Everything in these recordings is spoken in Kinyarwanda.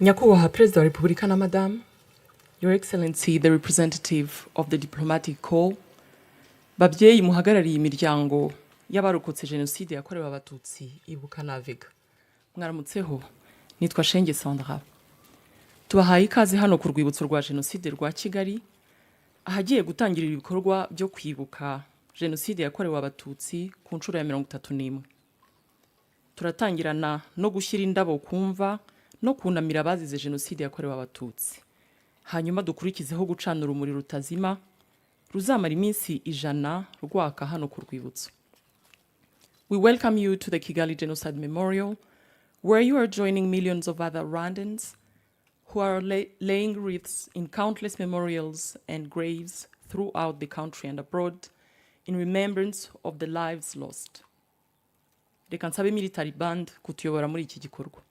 Nyakubahwa Perezida wa Repubulika na Madame, Your Excellency, the representative of the diplomatic corps, babyeyi muhagarariye imiryango y'abarokotse Jenoside yakorewe Abatutsi ibuka na Vega. Mwaramutseho, nitwa Shenge Sandra. Tubahaye ikaze hano ku Rwibutso Rwa Jenoside Rwa Kigali, ahagiye gutangira ibikorwa byo kwibuka Jenoside yakorewe Abatutsi ku nshuro ya 31. Turatangirana no gushyira indabo kumva no kunamira abazize Jenoside yakorewe Abatutsi. Hanyuma dukurikizeho gucana urumuri rutazima ruzamara iminsi 100 rwaka hano ku Rwibutso. We welcome you to the Kigali Genocide Memorial, where you are joining millions of other Rwandans who are laying wreaths in countless memorials and graves throughout the country and abroad in remembrance of the lives lost. Reka nsabe military band kutuyobora muri iki gikorwa.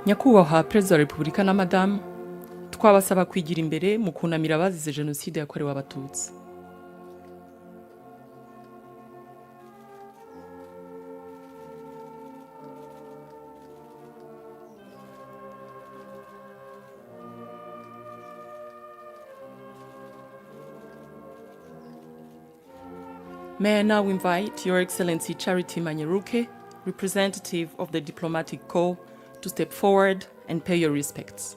Nyakubahwa Perezida wa Repubulika na Madame, twabasaba kwigira imbere mu kunamira abazize Jenoside yakorewe Abatutsi. May I now invite Your Excellency Charity Manyeruke, representative of the diplomatic corps, to step forward and pay your respects.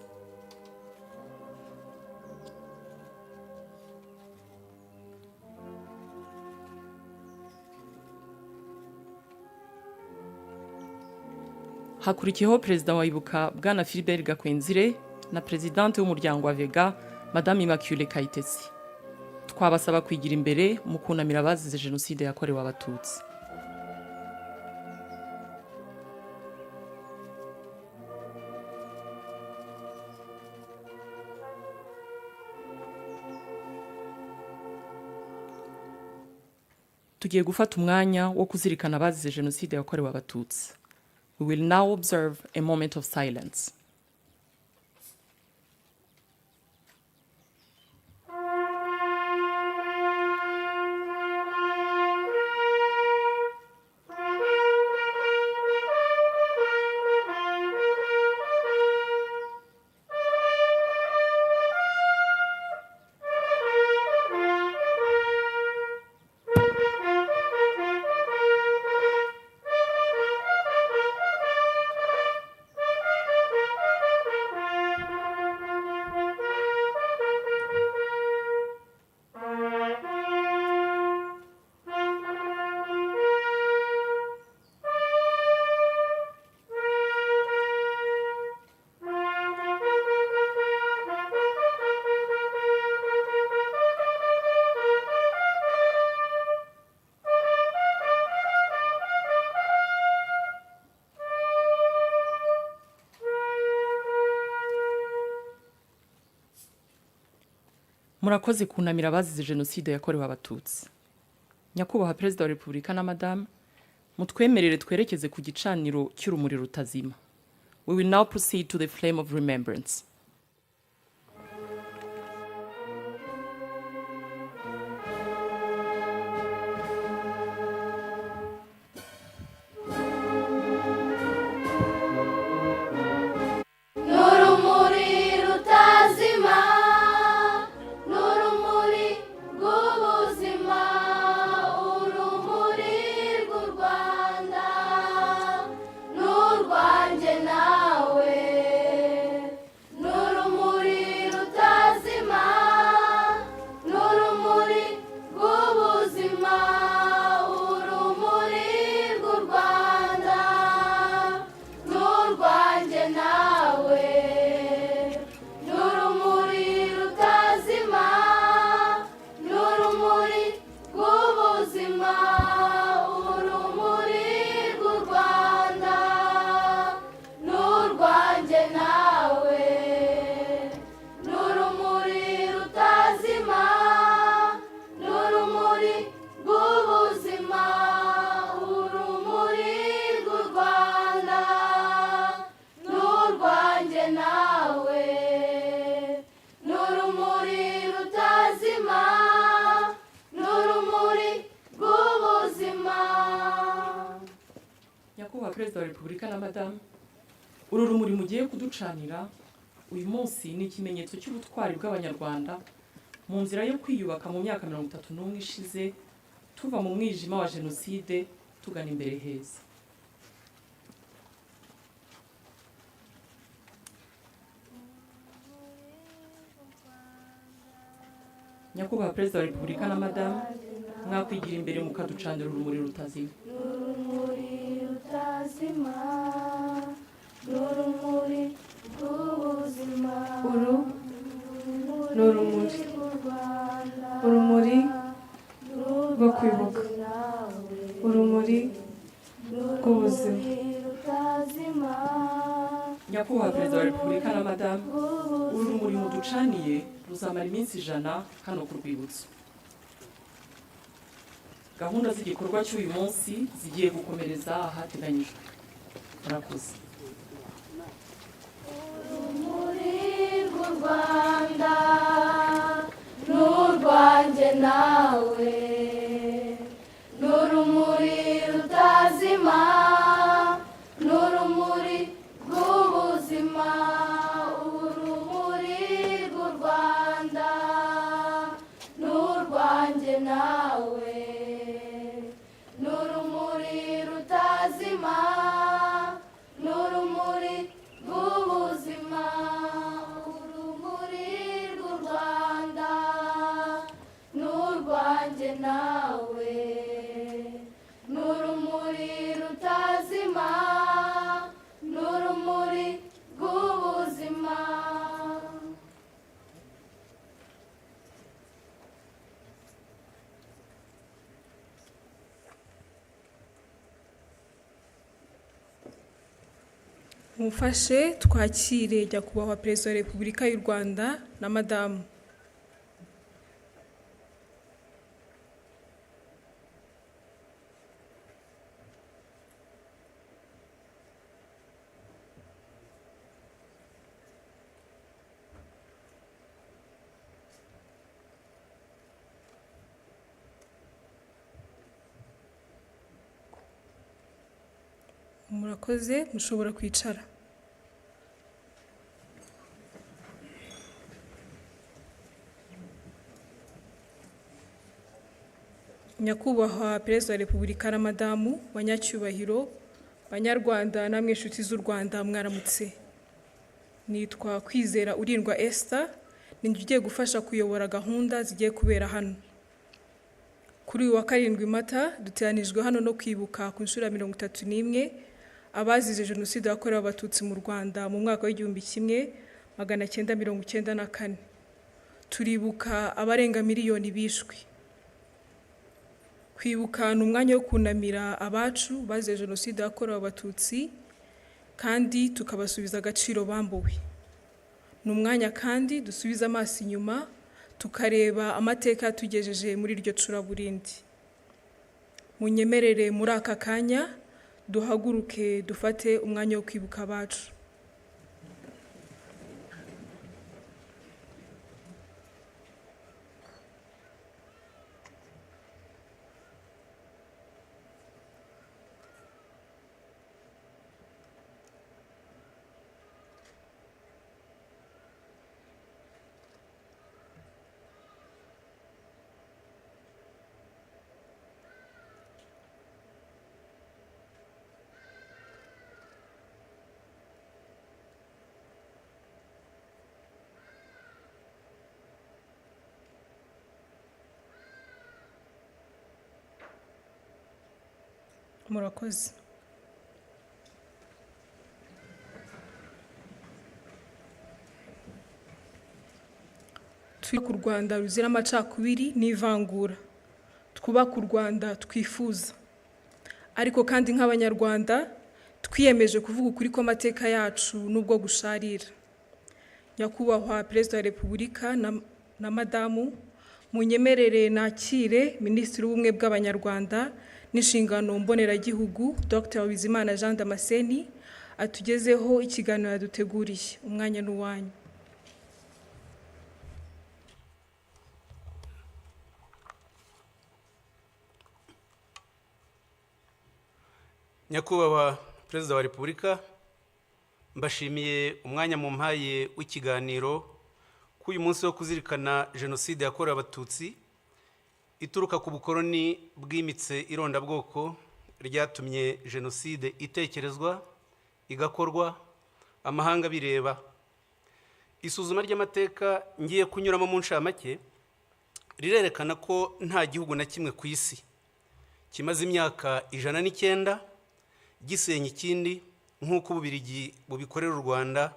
Hakurikiyeho Perezida wa Ibuka Bwana Philbert Gakwenzire na Presidente w'umuryango wa Vega Madame Immaculée Kayitesi. Twabasaba kwigira imbere mu kunamira abazize Jenoside yakorewe Abatutsi. Tugiye gufata umwanya wo kuzirikana abazize Jenoside yakorewe Abatutsi. We will now observe a moment of silence. Murakoze kunamira abazize Jenoside yakorewe Abatutsi. Nyakubahwa Perezida wa Repubulika na Madame, mutwemerere twerekeze ku gicaniro cy'urumuri rutazima. We will now proceed to the flame of remembrance. Rwanda, n'u Rwanda nawe nyakubahwa perezida wa repubulika na madamu, uru rumuri mugiye kuducanira uyu munsi ni ikimenyetso cy'ubutwari bw'abanyarwanda mu nzira yo kwiyubaka mu myaka 31 ishize, tuva mu mwijima wa jenoside tugana imbere heza. nyakubahwa perezida wa repubulika na madamu, mwakwigira imbere mukaducanira urumuri rutazima. Urumuri rutazima, urumuri rw'ubuzima. Uru ni urumuri, urumuri rwo kwibuka, urumuri rw'ubuzima. nyakubahwa perezida wa repubulika na madamu, uru rumuri muducaniye ruzamara iminsi 100 hano ku Rwibutso. Gahunda z'igikorwa cy'uyu munsi zigiye gukomereza ahateganyijwe. Murakoze. Urumuri rw'u Rwanda n'urwanjye nawe, n'urumuri rutazima, n'urumuri rw'ubuzima. Urumuri rw'u Rwanda n'urwanjye nawe, n'urumuri rutazima, n'urumuri rw'ubuzima. Urumuri rw'u Rwanda n'urwanjye nawe, n'urumuri rutazima, n'urumuri rw'ubuzima. mufashe twakire nyakubahwa perezida wa repubulika y'u Rwanda na madamu. murakoze, mushobora kwicara. nyakubahwa perezida wa repubulika na madamu, banyacyubahiro, banyarwanda namwe inshuti z'u Rwanda, mwaramutse. Nitwa Kwizera Urindwa Esther, ninjye ugiye gufasha kuyobora gahunda zigiye kubera hano. Kuri uyu wa 7 Mata duteranijwe hano no kwibuka ku nshuro 31 abazize jenoside yakorewe abatutsi mu Rwanda mu mwaka w'1994. Turibuka abarenga miliyoni bishwe. Kwibuka ni umwanya wo kunamira abacu bazize jenoside yakorewe abatutsi kandi tukabasubiza agaciro bambuwe. Ni umwanya kandi dusubiza amaso inyuma tukareba amateka tugejeje muri iryo curaburindi. Munyemerere muri aka kanya duhaguruke dufate umwanya wo kwibuka abacu. Murakoze. Twubaka u Rwanda ruzira amacakubiri n'ivangura. Twubaka u Rwanda twifuza. Ariko kandi nk'abanyarwanda twiyemeje kuvuga ukuri kw'amateka yacu n'ubwo gusharira. Nyakubahwa perezida wa repubulika na madamu, munyemerere nakire Minisitiri w'Ubumwe bw'Abanyarwanda n'inshingano mboneragihugu Dr. Bizimana Jean Damascene atugezeho ikiganiro yaduteguriye. Umwanya n'uwanyu. Nyakubahwa Perezida wa Repubulika, mbashimiye umwanya mu mpaye w'ikiganiro k'uyu munsi wo kuzirikana Jenoside yakorewe Abatutsi ituruka ku bukoloni bwimitse irondabwoko ryatumye Jenoside itekerezwa, igakorwa, amahanga bireba. Isuzuma ry'amateka ngiye kunyuramo mu nshamake rirerekana ko nta gihugu na kimwe ku isi kimaze imyaka 109 gisenya ikindi nk'uko Ububiligi bubikorera u Rwanda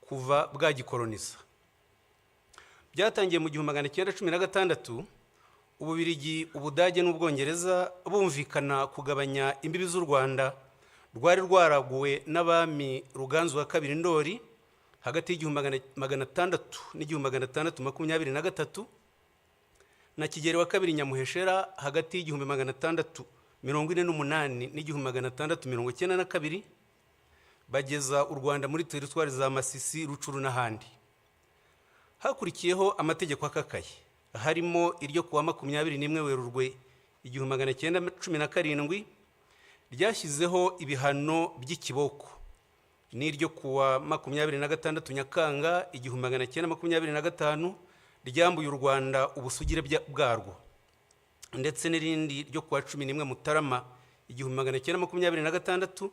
kuva bwagikoloniza. Byatangiye mu 1916 Ububiligi, Ubudage n'Ubwongereza bumvikana kugabanya imbibi z'u Rwanda rwari rwaraguwe n'abami Ruganzu wa kabiri Ndoli hagati y'1600 n'1623 na Kigeli wa kabiri Nyamuheshera hagati y'1648 n'1692 bageza u Rwanda muri teritwari za Masisi, Rucuru n'ahandi. Hakurikiyeho amategeko akakaye harimo iryo kuwa 21 Werurwe 1917 ryashyizeho ibihano by'ikiboko, n'iryo kuwa 26 Nyakanga 1925 ryambuye u Rwanda ubusugire bwarwo, ndetse n'irindi ryo kuwa 11 Mutarama 1926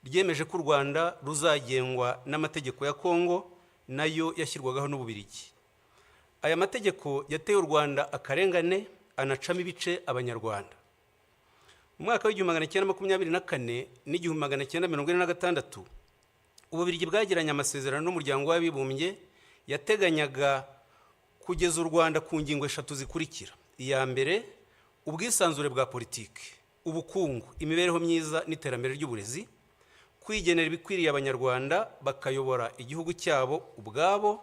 ryemeje ko u Rwanda ruzagengwa n'amategeko ya Kongo nayo yashyirwagaho n'Ububiligi. Aya mategeko yateye u Rwanda akarengane, anacamo ibice Abanyarwanda. Mu mwaka w'1924 n'1946 Ububiligi bwagiranye amasezerano n'umuryango w'abibumbye yateganyaga kugeza u Rwanda ku ngingo 3 zikurikira. Iya mbere, ubwisanzure bwa politiki, ubukungu, imibereho myiza n'iterambere ry'uburezi, kwigenera ibikwiriye Abanyarwanda bakayobora igihugu cyabo ubwabo,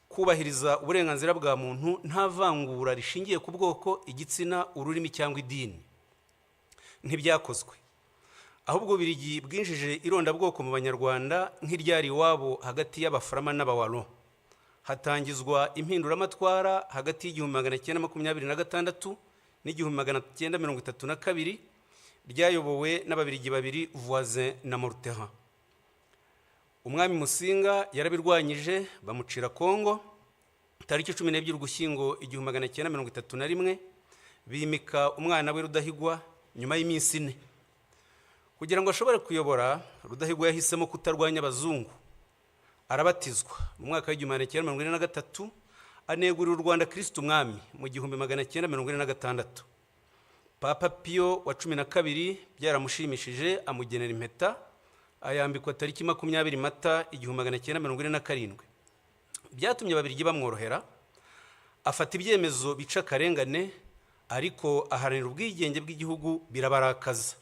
kubahiriza uburenganzira bwa muntu nta vangura rishingiye ku bwoko, igitsina, ururimi cyangwa idini. Ntibyakozwe, ahubwo Ububiligi bwinjije irondabwoko mu Banyarwanda nk'iryari iwabo hagati y'Abaframa n'Abawalo. Hatangizwa impinduramatwara hagati y'1926 n'1932 ryayobowe n'Ababiligi babiri, Voisin na Morteran. Umwami Musinga yarabirwanyije bamucira Kongo. Tariki 12 Ugushyingo 1931 bimika umwana we Rudahigwa nyuma y'iminsi 4. Kugira ngo ashobore kuyobora, Rudahigwa yahisemo kutarwanya abazungu, arabatizwa mu mwaka w'1943 anegurira u Rwanda Kristo Umwami mu 1946. Papa Pio wa 12 byaramushimishije amugenera impeta, ayambikwa tariki 20 Mata 1947. Byatumye Ababiligi bamworohera, afata ibyemezo bica akarengane, ariko aharanira ubwigenge bw'igihugu birabarakaza.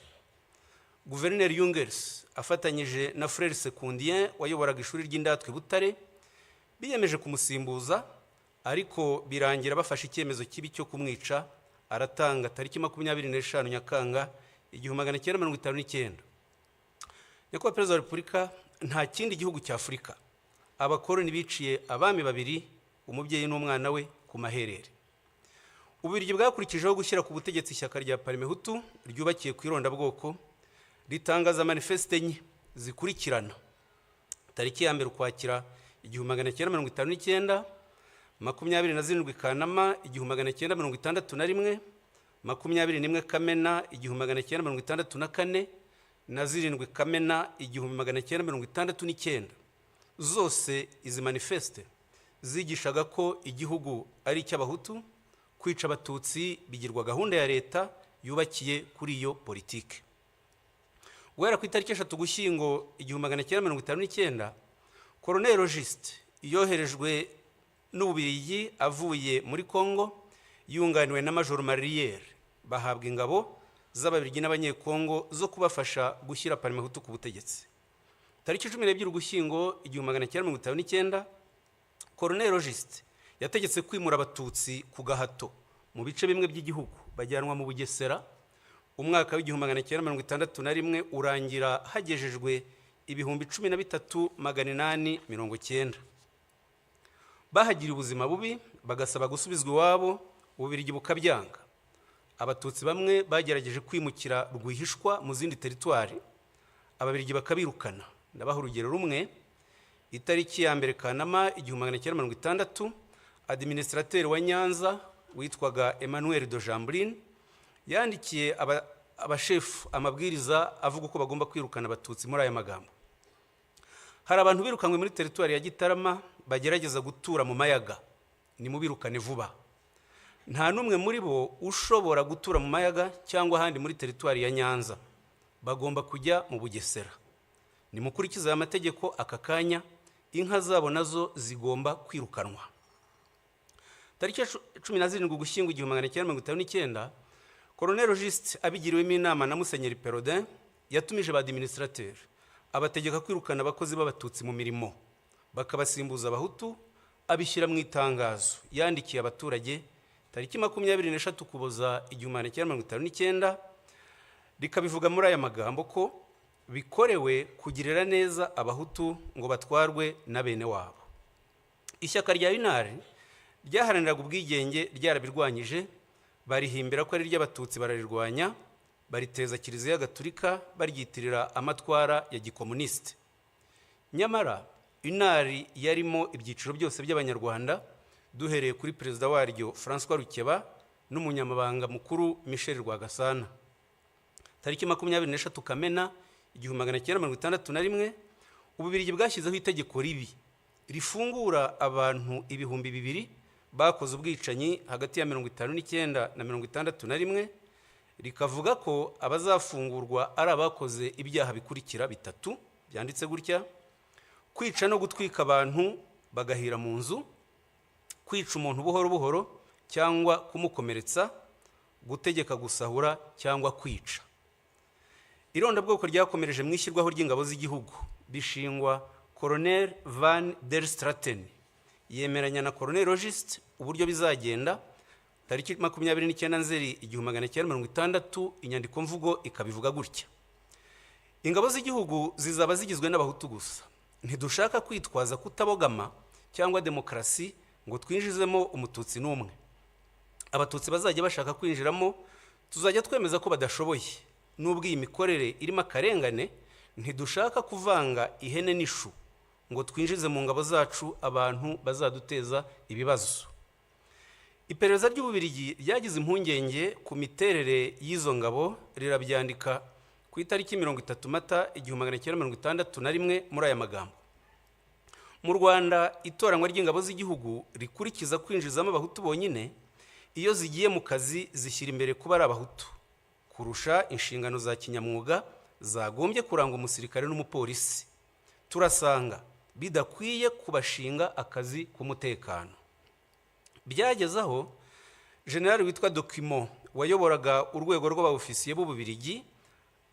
Guverineri Jungers afatanyije na Frere Sekundien wayoboraga ishuri ry'indatwe Butare biyemeje kumusimbuza, ariko birangira bafashe icyemezo kibi cyo kumwica. Aratanga tariki 25 Nyakanga 1959. Nyakubahwa Perezida wa Repubulika, nta kindi gihugu cya Afurika abakoloni biciye abami babiri, umubyeyi n'umwana we, ku maherere. Ububiligi bwakurikijeho gushyira ku butegetsi ishyaka rya Parmehutu ryubakiye ku irondabwoko, ritangaza manifeste enye zikurikirana. Tariki ya mbere Ukwakira 1959, 27 Kanama 1961, 21 Kamena 1964 na 7 Kamena 1969. Zose izi manifeste zigishaga ko igihugu ari icy'Abahutu, kwica Abatutsi bigirwa gahunda ya leta yubakiye kuri iyo politike. Guhera ku itariki 3 Ugushyingo 1959, Colonel Logiste yoherejwe n'Ububiligi avuye muri Kongo yunganiwe na Major Mariere, bahabwa ingabo z'Ababiligi n'Abanyekongo zo kubafasha gushyira Parmehutu ku butegetsi. Tariki 12 Ugushyingo 1959, Colonel Logiste yategetse kwimura Abatutsi ku gahato mu bice bimwe by'igihugu bajyanwa mu Bugesera. Umwaka w'1961 urangira hagejejwe 13,890. Bahagiriye ubuzima bubi, bagasaba gusubizwa iwabo, Ububiligi bukabyanga. Abatutsi bamwe bagerageje kwimukira rwihishwa mu zindi teritwari, ababirigi bakabirukana. Ndabaha urugero rumwe. Itariki ya mbere Kanama 1960, administrateur wa Nyanza witwaga Emmanuel de Jambrine yandikiye abashefu amabwiriza avuga ko bagomba kwirukana abatutsi muri aya magambo: hari abantu birukanywe muri teritwari ya Gitarama bagerageza gutura mu mayaga, ni mubirukane vuba. Nta numwe muri bo ushobora gutura mu mayaga cyangwa ahandi muri teritwari ya Nyanza, bagomba kujya mu Bugesera. Nimukurikiza aya mategeko aka kanya, inka zabo nazo zigomba kwirukanwa. Tariki 17 Ugushyingo 1959, Colonel Auguste abigiriwemo inama na Musenyeri Perodin yatumije ba administrateur abategeka kwirukana abakozi b'abatutsi mu mirimo, bakabasimbuza abahutu. Abishyira mu itangazo yandikiye abaturage tariki 23 Ukuboza 1959, rikabivuga muri aya magambo ko bikorewe kugirira neza abahutu ngo batwarwe na bene wabo. Ishyaka rya Unare ryaharaniraga ubwigenge ryarabirwanyije, barihimbira ko ari ry'abatutsi bararirwanya, bariteza Kiliziya Gatulika baryitirira amatwara ya gikomuniste. Nyamara Unare yarimo ibyiciro byose by'abanyarwanda, duhereye kuri perezida waryo François Rukeba n'umunyamabanga mukuru Michel Rwagasana. Tariki 23 Kamena 1961, Ububirigi bwashyizeho itegeko ribi rifungura abantu 2,000 bakoze ubwicanyi hagati ya 59 na 61, rikavuga ko abazafungurwa ari abakoze ibyaha bikurikira bitatu byanditse gutya: kwica no gutwika abantu bagahira mu nzu, kwica umuntu buhoro buhoro cyangwa kumukomeretsa, gutegeka gusahura cyangwa kwica. Irondabwoko ryakomereje mu ishyirwaho ry'ingabo z'igihugu, bishingwa Colonel Van der Straten yemeranya na Colonel Auguste uburyo bizagenda. Tariki 29 Nzeri 1960, inyandiko mvugo ikabivuga gutya: ingabo z'igihugu zizaba zigizwe n'abahutu gusa. Ntidushaka kwitwaza kutabogama cyangwa demokarasi ngo twinjizemo umututsi n'umwe. Abatutsi bazajya bashaka kwinjiramo tuzajya twemeza ko badashoboye. Nubwo iyi mikorere irimo akarengane, ntidushaka kuvanga ihene n'ishu ngo twinjize mu ngabo zacu abantu bazaduteza ibibazo. Iperereza ry'Ububirigi ryagize impungenge ku miterere y'izo ngabo, rirabyandika ku itariki 30 Mata 1961 muri aya magambo: mu Rwanda itoranwa ry'ingabo z'igihugu rikurikiza kwinjizamo abahutu bonyine. Iyo zigiye mu kazi zishyira imbere kuba ari abahutu kurusha inshingano za kinyamwuga zagombye kuranga umusirikare n'umupolisi. Turasanga bidakwiye kubashinga akazi k'umutekano. Byageze aho General witwa Document wayoboraga urwego rw'abaofisiye b'Ububirigi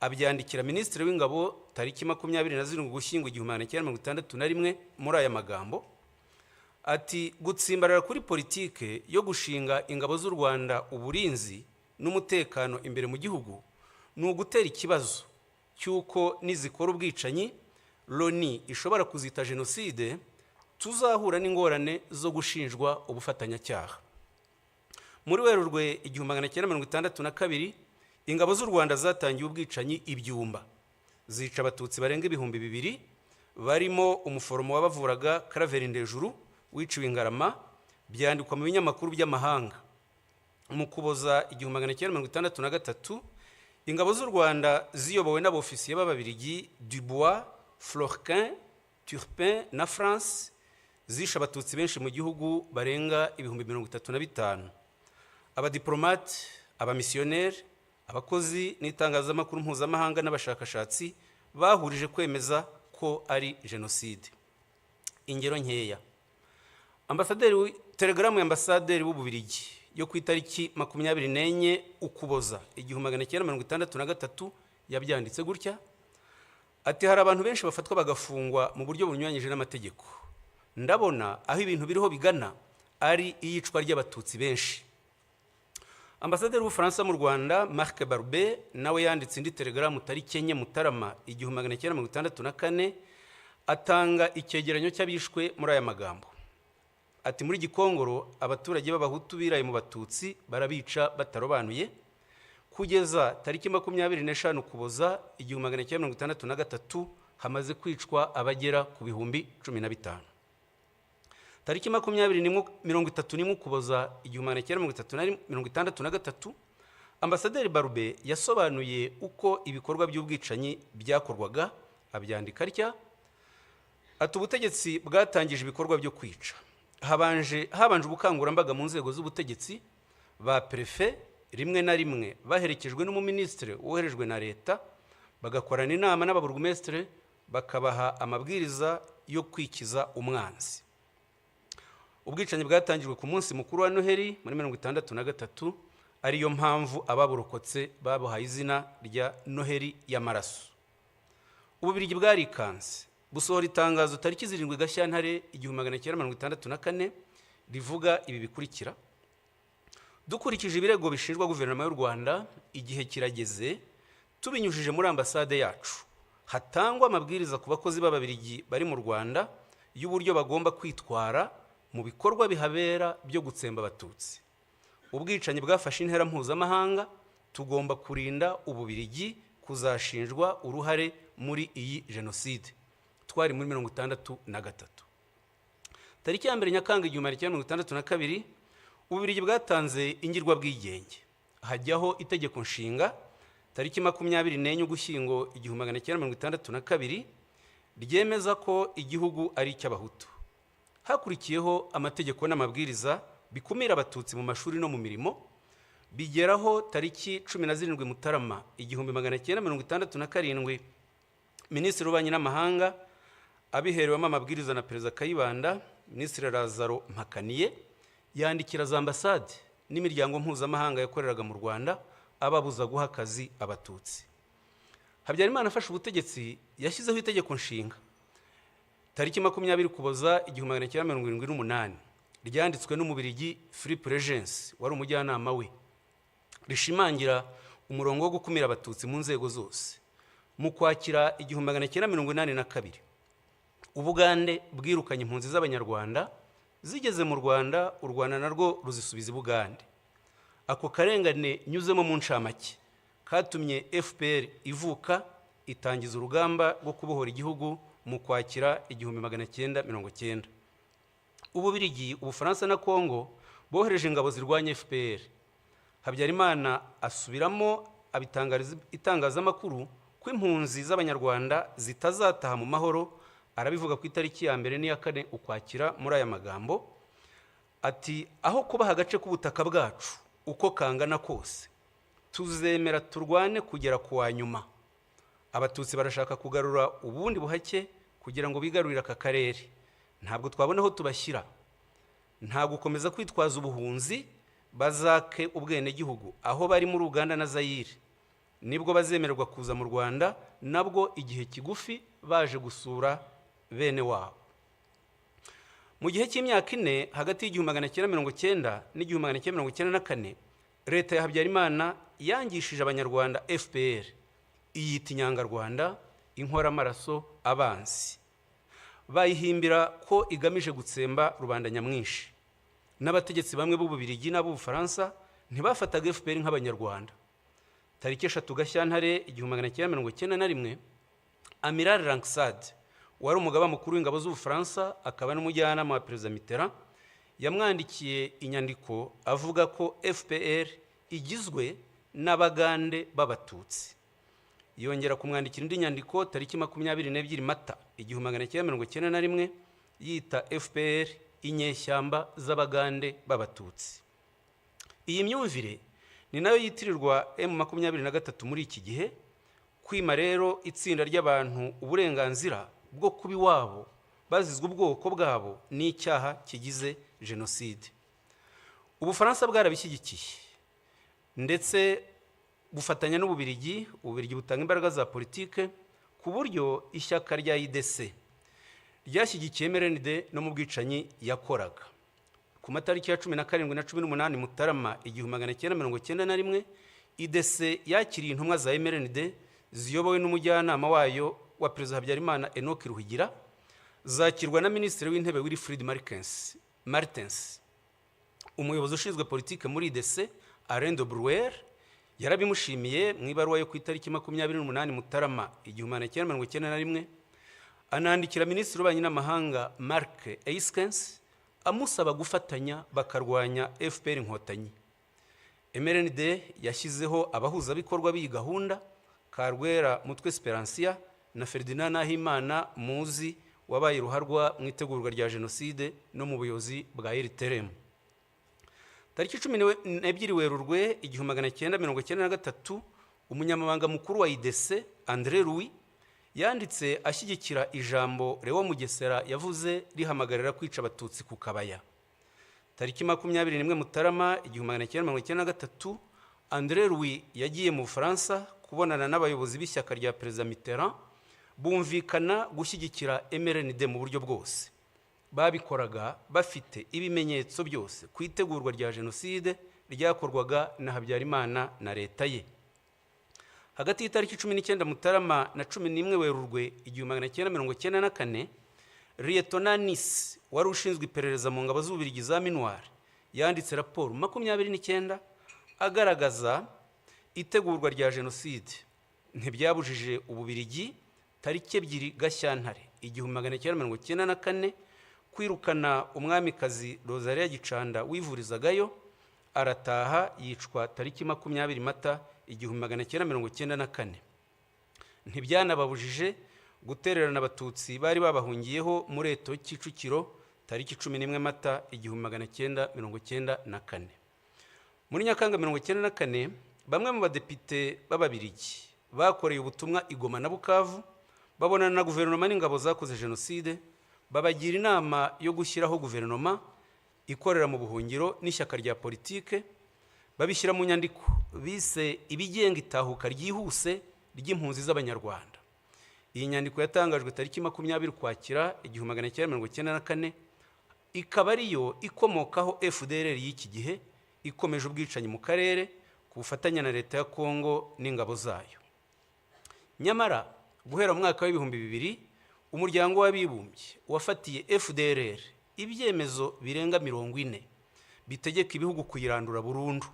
abyandikira Minisitiri w'Ingabo tariki 27 Ugushyingo 1961 muri aya magambo ati: gutsimbarara kuri politike yo gushinga ingabo z'u Rwanda uburinzi n'umutekano imbere mu gihugu ni ugutera ikibazo cy'uko nizikora ubwicanyi Loni ishobora kuzita jenoside, tuzahura n'ingorane zo gushinjwa ubufatanyacyaha. Muri Werurwe 1962, ingabo z'u Rwanda zatangiye ubwicanyi ibyumba, zica abatutsi barenga 2,000 barimo umuforomo wabavuraga Karaveri wiciwe Ingarama, byandikwa mu binyamakuru by'amahanga. Mu Kuboza 1963, ingabo z'u Rwanda ziyobowe n'abofisiye b'Ababirigi Dubois, Florquin, Turpin na France zisha abatutsi benshi mu gihugu barenga 35,000. Abadiplomate, abamisiyoneri, abakozi n'itangazamakuru mpuzamahanga n'abashakashatsi bahurije kwemeza ko ari jenoside. Ingero nkeya: telegramu ya ambasaderi w'Ububirigi yo ku itariki 24 Ukuboza 1963 yabyanditse gutya ati: hari abantu benshi bafatwa bagafungwa mu buryo bunyuranyije n'amategeko. Ndabona aho ibintu biriho bigana ari iyicwa ry'abatutsi benshi. Ambasaderi w'Ubufaransa mu Rwanda Marc Barbe nawe yanditse indi telegramu tariki 4 Mutarama 1964 atanga icyegeranyo cy'abishwe muri aya magambo ati: muri Gikongoro abaturage b'abahutu biraye mu batutsi barabica batarobanuye. kugeza tariki 25 Ukuboza 1963 hamaze kwicwa abagera ku bihumbi 15. Tariki 31 Ukuboza 1963 Ambasaderi Barube yasobanuye uko ibikorwa by'ubwicanyi byakorwaga, abyandika atya: ati ubutegetsi bwatangije ibikorwa byo kwica. Habanje ubukangurambaga mu nzego z'ubutegetsi, ba prefe rimwe na rimwe baherekejwe n'umuministre woherejwe na leta, bagakorana inama n'ababurugumestre bakabaha amabwiriza yo kwikiza umwanzi. Ubwicanyi bwatangijwe ku munsi mukuru wa Noheli muri 1963, ariyo mpamvu ababurokotse babuhaye izina rya Noheli y'amaraso. Ububirigi bwarikanze busohora itangazo tariki 7 Gashyantare 1964 rivuga ibi bikurikira: dukurikije ibirego bishinjwa guverinoma y'u Rwanda, igihe kirageze tubinyujije muri ambasade yacu hatangwa amabwiriza ku bakozi b'Ababirigi bari mu Rwanda y'uburyo bagomba kwitwara mu bikorwa bihabera byo gutsemba Abatutsi. Ubwicanyi bwafashe intera mpuzamahanga, tugomba kurinda Ububirigi kuzashinjwa uruhare muri iyi jenoside. Twari muri 1963. Tariki ya 1 Nyakanga 1962 Ububirigi bwatanze ingirwa bwigenge, hajyaho itegeko nshinga tariki 24 Ugushyingo 1962 ryemeza ko igihugu ari icy'Abahutu. Hakurikiyeho amategeko n'amabwiriza bikumira Abatutsi mu mashuri no mu mirimo, bigeraho tariki 17 Mutarama 1967 Minisitiri w'Ububanyi n'Amahanga abiherewemo amabwiriza na Perezida Kayibanda, Minisitiri Lazaro Mpakaniye yandikira za ambasade n'imiryango mpuzamahanga yakoreraga mu Rwanda ababuza guha akazi Abatutsi. Habyarimana afashe ubutegetsi yashyizeho itegeko nshinga tariki 20 Ukuboza 1978 ryanditswe n'Umubirigi Philippe Regency wari umujyanama we, rishimangira umurongo wo gukumira Abatutsi mu nzego zose. Mu Kwakira 1982 Ubugande bwirukanye impunzi z'Abanyarwanda zigeze mu Rwanda, u Rwanda narwo ruzisubiza Ubugande. Ako karengane nyuzemo mu ncamake katumye FPR ivuka, itangiza urugamba rwo kubohora igihugu mu Kwakira 1990. Ububirigi, Ubufaransa na Kongo bohereje ingabo zirwanya FPR. Habyarimana asubiramo abitangariza itangazamakuru ko impunzi z'Abanyarwanda zitazataha mu mahoro. Arabivuga ku itariki ya 2 n'iya 4 Ukwakira muri aya magambo ati: aho kubaha agace k'ubutaka bwacu uko kangana kose, tuzemera turwane kugera ku wa nyuma. Abatutsi barashaka kugarura ubundi buhake kugira ngo bigarurire aka karere. Ntabwo twabona aho tubashyira, nta gukomeza kwitwaza ubuhunzi, bazake ubwene gihugu aho bari muri Uganda na Zaire. Nibwo bazemererwa kuza mu Rwanda, nabwo igihe kigufi baje gusura bene wabo. Mu gihe cy'imyaka 4 hagati y'1990 n'1994 leta ya Habyarimana yangishije Abanyarwanda FPR, iyita inyangarwanda, inkoramaraso, abanzi. Bayihimbira ko igamije gutsemba rubanda nyamwinshi. N'abategetsi bamwe b'Ububirigi n'Ubufaransa ntibafataga FPR nk'Abanyarwanda. Tariki 3 Gashyantare 1991 Amiral Langsade wari umugaba mukuru w'ingabo z'Ubufaransa akaba n'umujyanama wa Perezida Mitterrand yamwandikiye inyandiko avuga ko FPR igizwe n'Abagande b'Abatutsi. Yongera kumwandikira indi nyandiko tariki 22 Mata 1991 yita FPR inyeshyamba z'Abagande b'Abatutsi. Iyi myumvire ni nayo yitirirwa M23 muri iki gihe, kwima rero itsinda ry'abantu uburenganzira bwo kuba iwabo bazizwe ubwoko bwabo n'icyaha kigize jenoside. Ubufaransa bwarabishyigikiye ndetse bufatanya n'Ububirigi. Ububirigi butanga imbaraga za politike ku buryo ishyaka rya IDC ryashyigikiye MRND no mu bwicanyi yakoraga. Ku matariki ya 17 na 18 Mutarama 1991 IDC yakiriye intumwa za MRND ziyobowe n'umujyanama wayo wa Perezida Habyarimana Enoch Ruhigira, zakirwa na Minisitiri w'Intebe Wilfried Martens. Umuyobozi ushinzwe politike muri IDC Alain de Brouwer yarabimushimiye mu ibaruwa yo ku itariki 28 Mutarama 1991, anandikira Minisitiri w'Ububanyi n'Amahanga Mark Eiskens amusaba gufatanya bakarwanya FPR Inkotanyi. MRND yashyizeho abahuzabikorwa b'iyi gahunda, Karwera Mutwe Speransia na Ferdinand Nahimana Muzi wabaye ruharwa mu itegurwa rya Jenoside no mu buyobozi bwa RTRM. Tariki 12 Werurwe 1993, umunyamabanga mukuru wa IDC Ruri yanditse ashyigikira ijambo Lewo Mugesera yavuze rihamagarira kwica abatutsi ku Kabaya. Tariki 21 Mutarama 1993, Ruri yagiye mu Bufaransa kubonana n'abayobozi b'ishyaka rya Perezida Mitterrand, bumvikana gushyigikira MRND mu buryo bwose. Babikoraga bafite ibimenyetso byose ku itegurwa rya Jenoside ryakorwaga na Habyarimana na leta ye. Hagati y'itariki 19 Mutarama na 11 Werurwe 1994, Lieutenant Nice wari ushinzwe iperereza mu ngabo z'Ububiligi za Minuar yanditse raporo 29 agaragaza itegurwa rya Jenoside ntibyabujije Ububiligi tariki 2 Gashyantare 1994 kwirukana umwamikazi Rosalia Gicanda wivurizagayo, arataha yicwa tariki 20 Mata 1994. Ntibyanababujije gutererana abatutsi bari babahungiyeho muri Eto Kicukiro tariki 11 Mata 1994. Muri Nyakanga 1994, bamwe mu badepite b'Ababiligi bakoreye ubutumwa i Goma na Bukavu, babonana na guverinoma n'ingabo zakoze Jenoside, babagira inama yo gushyiraho guverinoma ikorera mu buhungiro n'ishyaka rya politike, babishyira mu nyandiko bise ibigenga itahuka ryihuse ry'impunzi z'Abanyarwanda. Iyi nyandiko yatangajwe tariki 20 Ukwakira 1994, ikaba ariyo ikomokaho FDLR y'iki gihe ikomeje ubwicanyi mu karere ku bufatanye na leta ya Kongo n'ingabo zayo. Nyamara guhera mu mwaka w'ibihumbi 2000, umuryango w'abibumbye wafatiye FDLR ibyemezo birenga 40 bitegeka ibihugu kuyirandura burundu.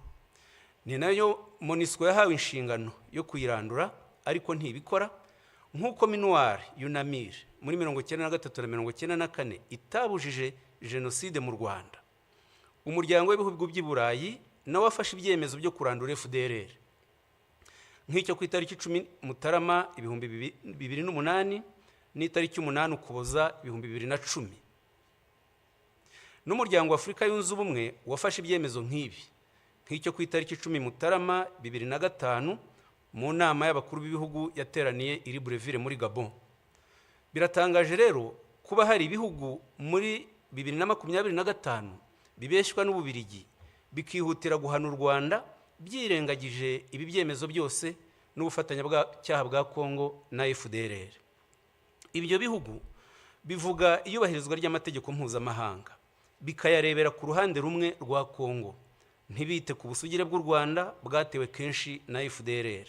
Ni nayo MONUSCO yahawe inshingano yo kuyirandura, ariko ntibikora, nk'uko Minuar Yunamir muri 1993 na 1994 itabujije Jenoside mu Rwanda. Umuryango w'ibihugu by'i Burayi nawe wafashe ibyemezo byo kurandura FDLR, nk'icyo ku itariki 10 Mutarama 2008 n'itariki 8 Ukuboza 2010. N'umuryango wa Afurika yunze ubumwe wafashe ibyemezo nk'ibi, nk'icyo ku itariki 10 Mutarama 2005 mu nama y'abakuru b'ibihugu yateraniye iri Breville muri Gabon. Biratangaje rero kuba hari ibihugu muri 2025 bibeshywa n'Ububiligi bikihutira guhana u Rwanda byirengagije ibi byemezo byose n'ubufatanya bw'icyaha bwa Kongo na FDLR. Ibyo bihugu bivuga iyubahirizwa ry'amategeko mpuzamahanga, bikayarebera ku ruhande rumwe rwa Kongo, ntibite ku busugire bw'u Rwanda bwatewe kenshi na FDLR,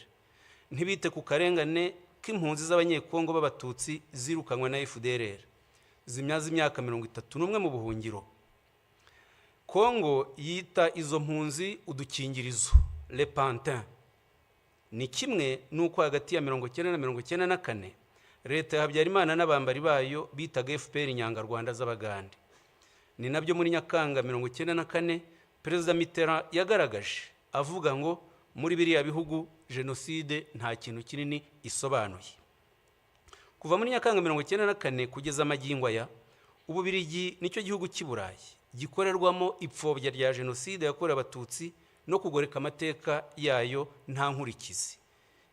ntibite ku karengane k'impunzi z'Abanyekongo b'Abatutsi zirukanwa na FDLR zimyaza imyaka 31 mu buhungiro. Kongo yita izo mpunzi udukingirizo, le pantin. Ni kimwe nuko hagati ya 1990 na 1994 leta ya Habyarimana n'abambari bayo bitaga FPR Inyangarwanda z'Abagande. Ni nabyo muri Nyakanga 1994 Perezida Mitterrand yagaragaje avuga ngo muri biriya bihugu Jenoside nta kintu kinini isobanuye. Kuva muri Nyakanga 1994 kugeza amagingo aya, Ububiligi nicyo gihugu cy'i Burayi gikorerwamo ipfobya rya Jenoside yakorewe Abatutsi no kugoreka amateka yayo nta nkurikizi.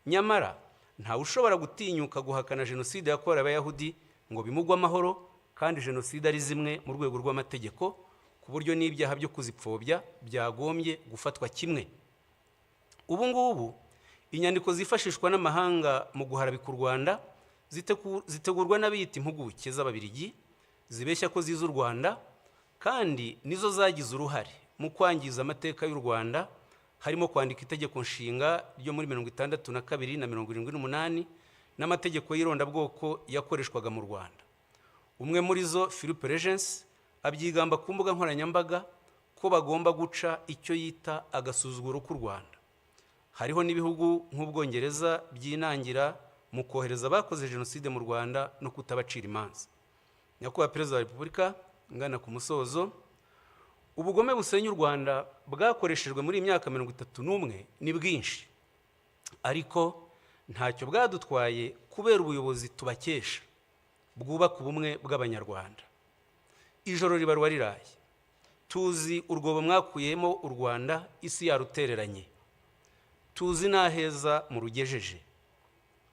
Nyamara nta ushobora gutinyuka guhakana Jenoside yakorewe Abayahudi ngo bimugwe amahoro, kandi Jenoside ari zimwe mu rwego rw'amategeko, ku buryo n'ibyaha byo kuzipfobya byagombye gufatwa kimwe. Ubu ngubu inyandiko zifashishwa n'amahanga mu guharabika u Rwanda zitegurwa n'abiyita impuguke z'Ababiligi zibeshya ko ziza u Rwanda, kandi nizo zagize uruhare mu kwangiza amateka y'u Rwanda, harimo kwandika itegeko nshinga ryo muri 62 na 78 n'amategeko y'irondabwoko yakoreshwaga mu Rwanda. Umwe muri zo, Philippe Regency, abyigamba ku mbuga nkoranyambaga ko bagomba guca icyo yita agasuzuguro k'u Rwanda. hariho n'ibihugu nk'Ubwongereza byinangira mu kohereza abakoze jenoside mu Rwanda no kutabacira imanza. Nyakubahwa Perezida wa Repubulika, ngana ku musozo, ubugome busenya u Rwanda bwakoreshejwe muri imyaka 31 ni bwinshi, ariko ntacyo bwadutwaye kubera ubuyobozi tubakesha bwubaka ubumwe bw'Abanyarwanda. Ijoro ribarwa riraye, tuzi urwobo mwakuyemo u Rwanda isi yarutereranye, tuzi n'aheza mu rugejeje,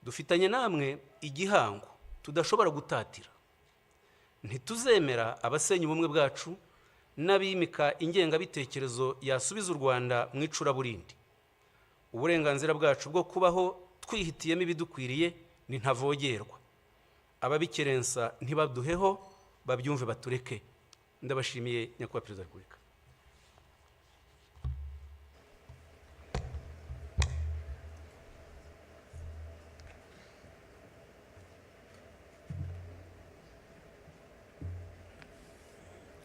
dufitanye namwe igihango tudashobora gutatira. Ntituzemera abasenya ubumwe bwacu n'abimika ingengabitekerezo yasubiza u Rwanda mu icuraburindi. Uburenganzira bwacu bwo kubaho twihitiyemo ibidukwiriye ni ntavogerwa. Ababikerensa ntibaduheho, babyumve batureke. Ndabashimiye Nyakubahwa Perezida wa Repubulika.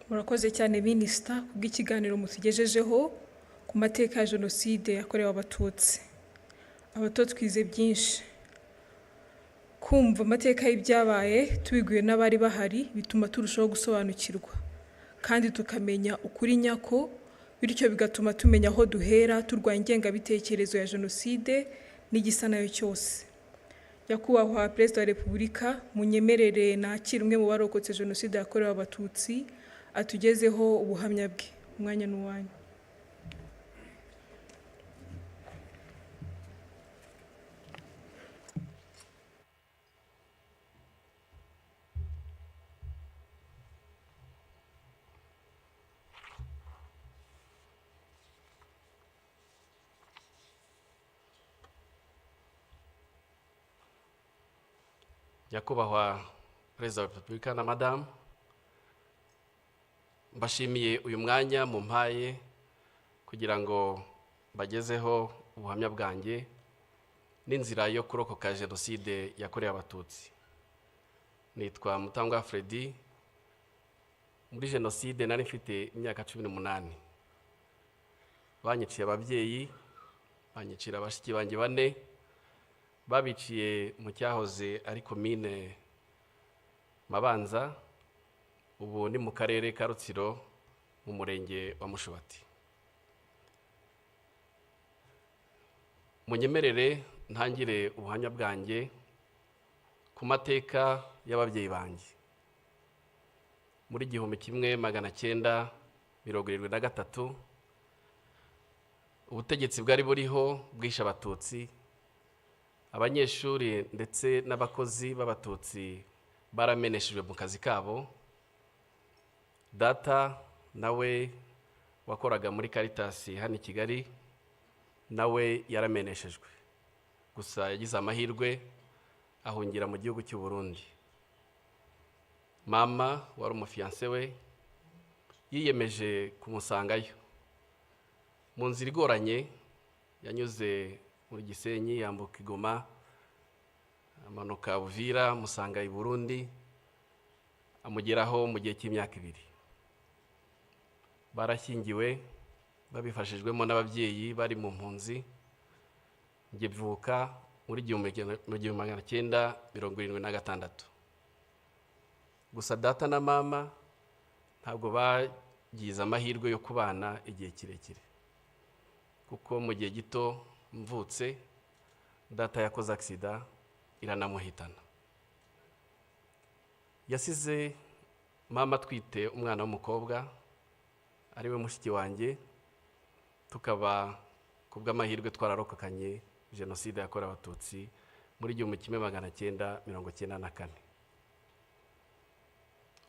Murakoze cyane Minisita kubw'ikiganiro mutugejejeho ku mateka ya Jenoside yakorewe Abatutsi. Abato twize byinshi. Kumva amateka y'ibyabaye tubiguye n'abari bahari bituma turushaho gusobanukirwa, kandi tukamenya ukuri nyako, bityo bigatuma tumenya aho duhera turwanya ingengabitekerezo ya Jenoside n'igisa nayo cyose. Nyakubahwa Perezida wa Repubulika, munyemerere nakire umwe mu barokotse Jenoside yakorewe Abatutsi atugezeho ubuhamya bwe. Umwanya n'uwanyu. Nyakubahwa Perezida wa Repubulika na Madamu, mbashimiye uyu mwanya mumpaye kugira ngo bagezeho ubuhamya bwanjye n'inzira yo kurokoka Jenoside yakorewe Abatutsi. Nitwa Mutangwa Fredy. Muri Jenoside nari mfite imyaka 18. Banyiciye ababyeyi, banyicira abashiki banjye 4, babiciye mu cyahoze ari komine Mabanza, ubu ni mu karere ka Rutsiro mu murenge wa Mushubati. Munyemerere ntangire ubuhamya bwanjye ku mateka y'ababyeyi banjye. Muri 1973 ubutegetsi bwari buriho bwishe Abatutsi. Abanyeshuri ndetse n'abakozi b'Abatutsi barameneshejwe mu kazi kabo. Data nawe wakoraga muri Caritas hano i Kigali nawe yarameneshejwe, gusa yagize amahirwe ahungira mu gihugu cy'u Burundi. Mama wari umufiance we yiyemeje kumusangayo. Mu nzira igoranye yanyuze muri Gisenyi, yambuka Igoma, amanuka Uvira, musanga i Burundi, amugeraho mu gihe cy'imyaka 2. Barashyingiwe babifashijwemo n'ababyeyi bari mu mpunzi. Njye mvuka muri 1976. Gusa data na mama ntabwo bagize amahirwe yo kubana igihe kirekire, kuko mu gihe gito mvutse data yakoze accident iranamuhitana. Yasize mama twite umwana w'umukobwa ari we mushiki wanjye, tukaba kubw'amahirwe twararokokanye Jenoside yakorewe Abatutsi muri 1994.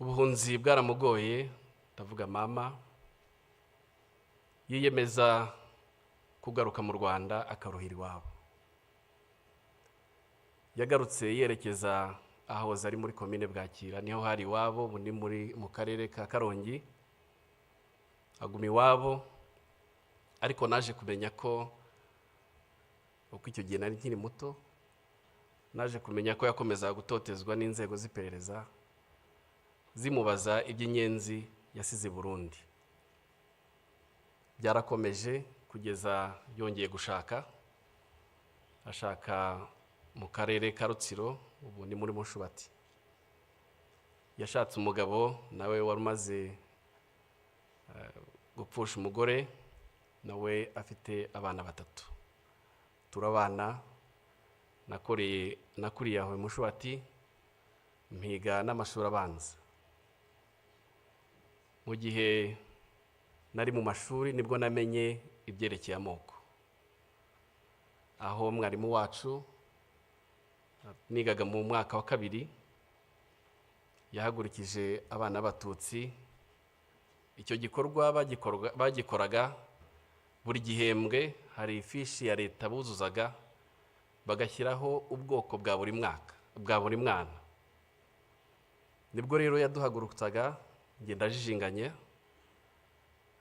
Ubuhunzi bwaramugoye, ndavuga mama yiyemeza kugaruka mu Rwanda akaruhira iwabo. Yagarutse yerekeza aho ari muri komine Bwakira, niho hari iwabo, ubundi mu karere ka Karongi. Aguma iwabo, ariko naje kumenya ko uko icyo gihe nari nkiri muto, naje kumenya ko yakomeza gutotezwa n'inzego z'iperereza zimubaza iby'inyenzi yasize Burundi. Byarakomeje kugeza yongeye gushaka ashaka mu karere ka Rutsiro, ubu ni muri Mushubati. Yashatse umugabo nawe wari umaze gupfusha umugore, nawe afite abana 3. Turabana, nakuriye aho Mushubati, mpiga n'amashuri abanza. Mu gihe nari mu mashuri nibwo namenye ibyerekeye amoko, aho mwarimu wacu nigaga mu mwaka wa 2 yahagurikije abana b'Abatutsi. Icyo gikorwa bagikoraga buri gihembwe, hari ifishi ya leta buzuzaga bagashyiraho ubwoko bwa buri mwaka, bwa buri mwana. Nibwo rero yaduhagurutsaga, ngenda jijinganye,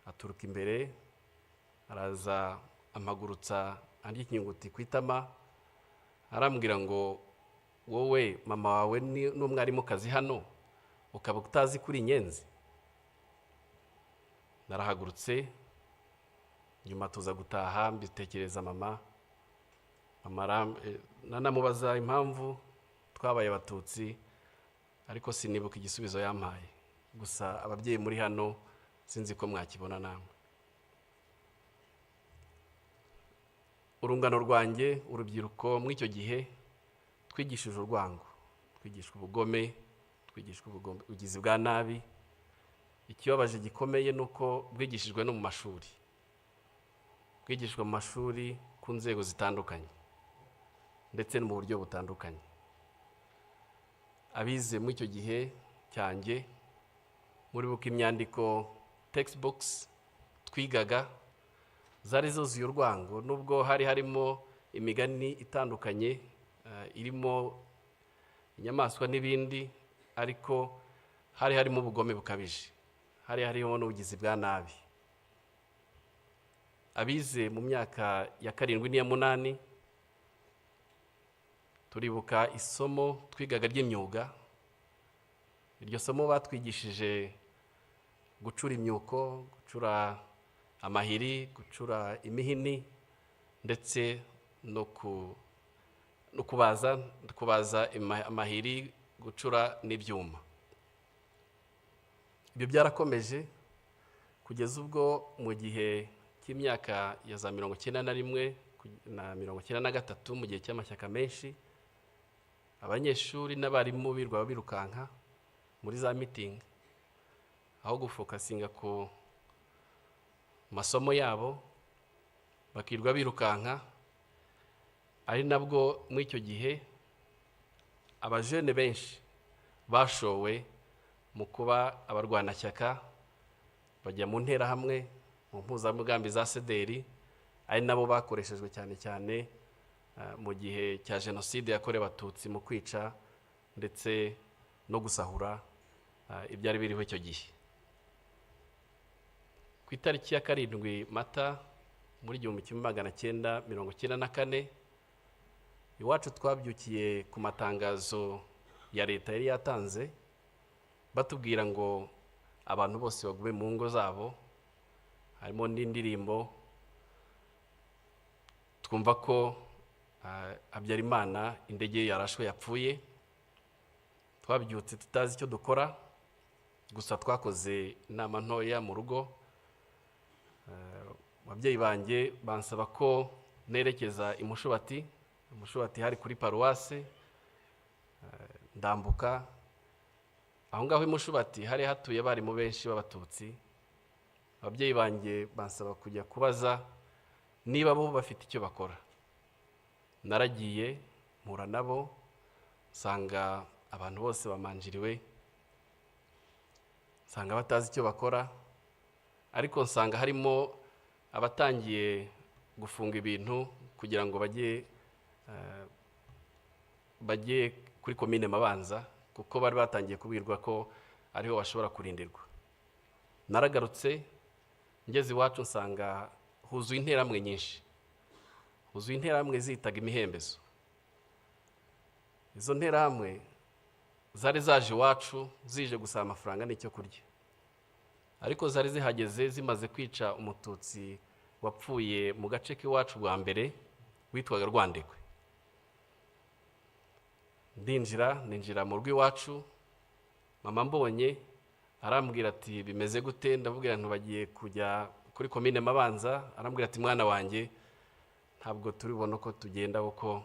aturuka imbere, araza amagurutsa andi ikinyuguti ku itama, arambwira ngo wowe mama wawe n'umwarimu kazi hano ukaba utazi kuri Inyenzi. Narahagurutse, nyuma tuza gutaha, mbitekereza mama nanamubaza impamvu twabaye Abatutsi, ariko sinibuka igisubizo yampaye. Gusa ababyeyi muri hano sinzi ko mwakibona namwe. Urungano rwanjye, urubyiruko mw'icyo gihe twigishije urwango, twigishwa ubugome, twigishwa ubugizi bwa nabi. Ikibabaje gikomeye nuko bwigishijwe no mu mashuri, bwigishwa mu mashuri ku nzego zitandukanye ndetse no mu buryo butandukanye. Abize muri icyo gihe cyanjye, muribuka imyandiko textbooks twigaga zari zuzuye urwango, nubwo hari harimo imigani itandukanye, irimo inyamaswa n'ibindi, ariko hari harimo ubugome bukabije, hari harimo n'ubugizi bwa nabi. Abize mu myaka ya 7 n'iya 8, turibuka isomo twigaga ry'imyuga. Iryo somo batwigishije gucura imyuko, gucura amahiri, gucura imihini, ndetse no kubaza amahiri, gucura n'ibyuma. Ibyo byarakomeje kugeza ubwo mu gihe cy'imyaka ya za 91 na 93, mu gihe cy'amashyaka menshi, abanyeshuri n'abarimu birukanka muri za meeting, aho gufokasinga ku masomo yabo bakirwa birukanka. Ari nabwo muri icyo gihe abajene benshi bashowe mu kuba abarwanashyaka, bajya mu nterahamwe, mu mpuzamugambi za sederi, ari nabo bakoreshejwe cyane cyane mu gihe cya jenoside yakorewe Abatutsi, mu kwica ndetse no gusahura ibyari biriho icyo gihe. Ku itariki ya 7 Mata muri 1994, iwacu twabyukiye ku matangazo ya leta yari yatanze, batubwira ngo abantu bose bagume mu ngo zabo. Harimo n'indirimbo twumva ko Habyarimana indege yarashwe yapfuye. Twabyutse tutazi icyo dukora, gusa twakoze inama ntoya mu rugo. Ababyeyi banjye bansaba ko nerekeza i Mushubati. Mushubati hari kuri paruwase. Ndambuka aho ngaho i Mushubati hari hatuye abarimu benshi b'Abatutsi. Ababyeyi banjye bansaba kujya kubaza niba bo bafite icyo bakora. Naragiye mpura nabo, nsanga abantu bose bamanjiriwe, nsanga batazi icyo bakora, ariko nsanga harimo abatangiye gufunga ibintu kugira ngo bajye kuri komine Mabanza, kuko bari batangiye kubwirwa ko ariho bashobora kurindirwa. Naragarutse ngeze iwacu, nsanga huzuye interamwe nyinshi, huzuye interamwe zitaga imihembezo. Izo nterahamwe zari zaje iwacu zije gusaba amafaranga n'icyo kurya, ariko zari zihageze zimaze kwica Umututsi wapfuye mu gace k'iwacu bwa mbere witwaga Rwandekwe. ninjira mu rugo iwacu. Mama mbonye arambwira ati bimeze gute, ndabwira bagiye kujya kuri komine Mabanza. Arambwira ati mwana wanjye ntabwo turibona ko tugenda uko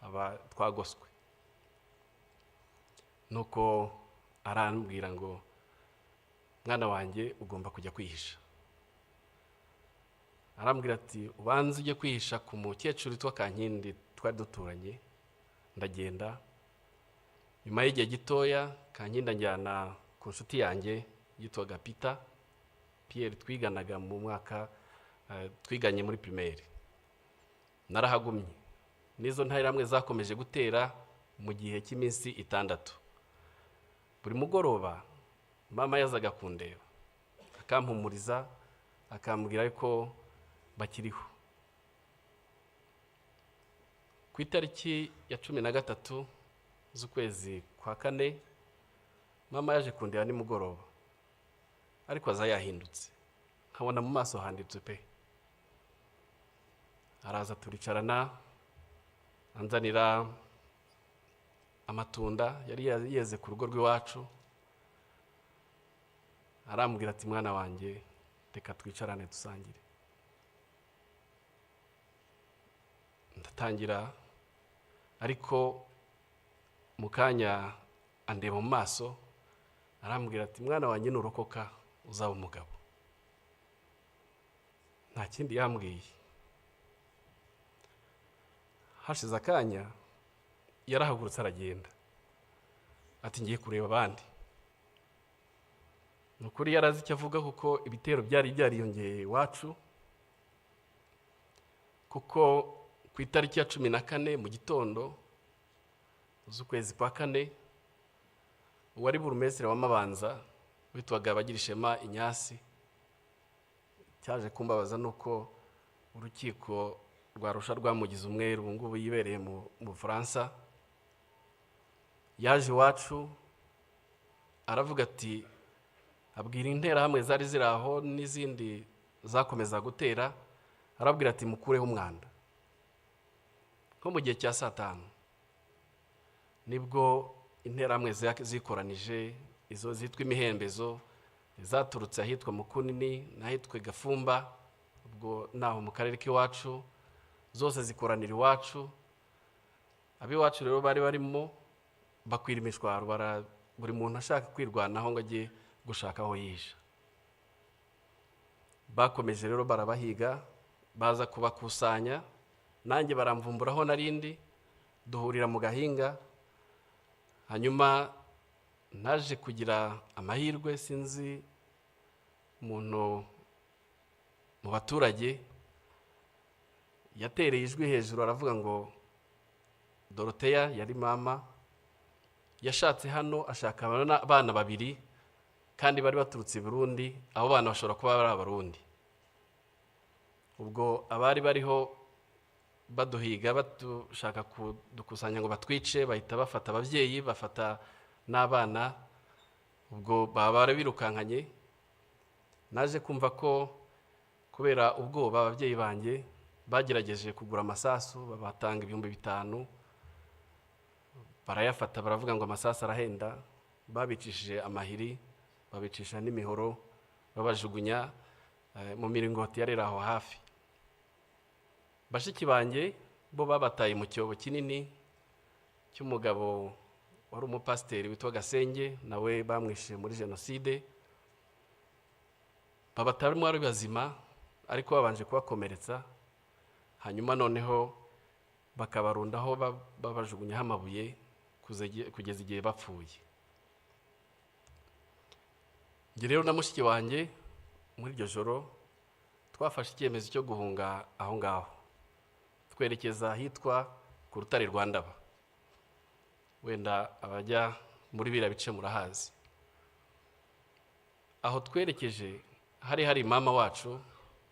aba twagoswe. Nuko arambwira ngo mwana wanjye ugomba kujya kwihisha. Arambwira ati ubanze ujye kwihisha ku mukecuru witwa Kankindi twari duturanye. Ndagenda, nyuma y'igihe gitoya Kankindi anjyana ku nshuti yanjye yitwaga Pierre, twiganaga mu mwaka twiganye muri primaire. Narahagumye, nizo ntayiramwe zakomeje gutera mu gihe cy'iminsi 6. Buri mugoroba mama yazaga kundeba akampumuriza, akambwira ko bakiriho. Ku itariki ya 13 z'ukwezi kwa 4 mama yaje kundeba nimugoroba, ariko aza yahindutse, nkabona mu maso handitse pe. Araza turicarana, anzanira amatunda yari yeze ku rugo rw'iwacu. Arambwira ati mwana wanjye reka twicarane dusangire. Ndatangira, ariko mukanya andeba mu maso, arambwira ati mwana wanjye nurokoka uzaba umugabo. Nta kindi yambwiye. Hashize akanya yarahagurutse aragenda, ati ngiye kureba abandi. Nukuri yarazi icyo avuga, kuko ibitero byari byariyongeye iwacu. Kuko ku itariki ya 14 mu gitondo z'ukwezi kwa 4 uwari burumestre wa Mabanza witwaga Bagirishema Inyasi cyaje kumbabaza nuko urukiko rwa Arusha rwamugize umweru ngubu yibereye mu France. Yaje iwacu aravuga ati abwira intera hamwe zari ziraho n'izindi zakomeza gutera, arabwira ati mukureho umwanda. Ko mu gihe cya 5 nibwo intera hamwe zikoranije, izo zitwa imihembezo, zaturutse ahitwa Mukunini n'ahitwa Gafumba, ubwo naho mu karere k'iwacu, zose zikoranira iwacu. Abiwacu rero bari barimo bakwira imishwaro, buri muntu ashaka kwirwanaho ngo ajye gushaka aho yisha. Bakomeje rero barabahiga, baza kubakusanya, nanjye baramvumburaho narindi, duhurira mu gahinga. Hanyuma naje kugira amahirwe, sinzi umuntu mu baturage yatereye ijwi hejuru aravuga ngo Dorothea yari mama, yashatse hano ashaka abana 2 kandi bari baturutse i Burundi. Abo bana bashobora kuba bari abarundi. Ubwo abari bariho baduhiga batushaka kudukusanya ngo batwice, bahita bafata ababyeyi, bafata n'abana. Ubwo baba birukankanye. Naje kumva ko kubera ubwoba ababyeyi banjye bagerageje kugura amasasu, babatanga 5,000. Barayafata, baravuga ngo amasasu arahenda. Babicishije amahiri, babicisha n'imihoro, babajugunya mu miringoti yarera aho hafi. Bashiki banjye bo babataye mu cyobo kinini cy'umugabo wari umupasiteri witwa Gasenge, nawe bamwishe muri jenoside. Babatarimo ari bazima, ariko babanje kubakomeretsa. Hanyuma noneho bakabarundaho babajugunyaho amabuye kugeza igihe bapfuye. Nge rero na mushiki wanjye muri iryo joro twafashe icyemezo cyo guhunga aho ngaho, twerekeza ahitwa ku Rutare rwa Ndaba. Wenda abajya muri biriya bice murahazi. Aho twerekeje hari mama wacu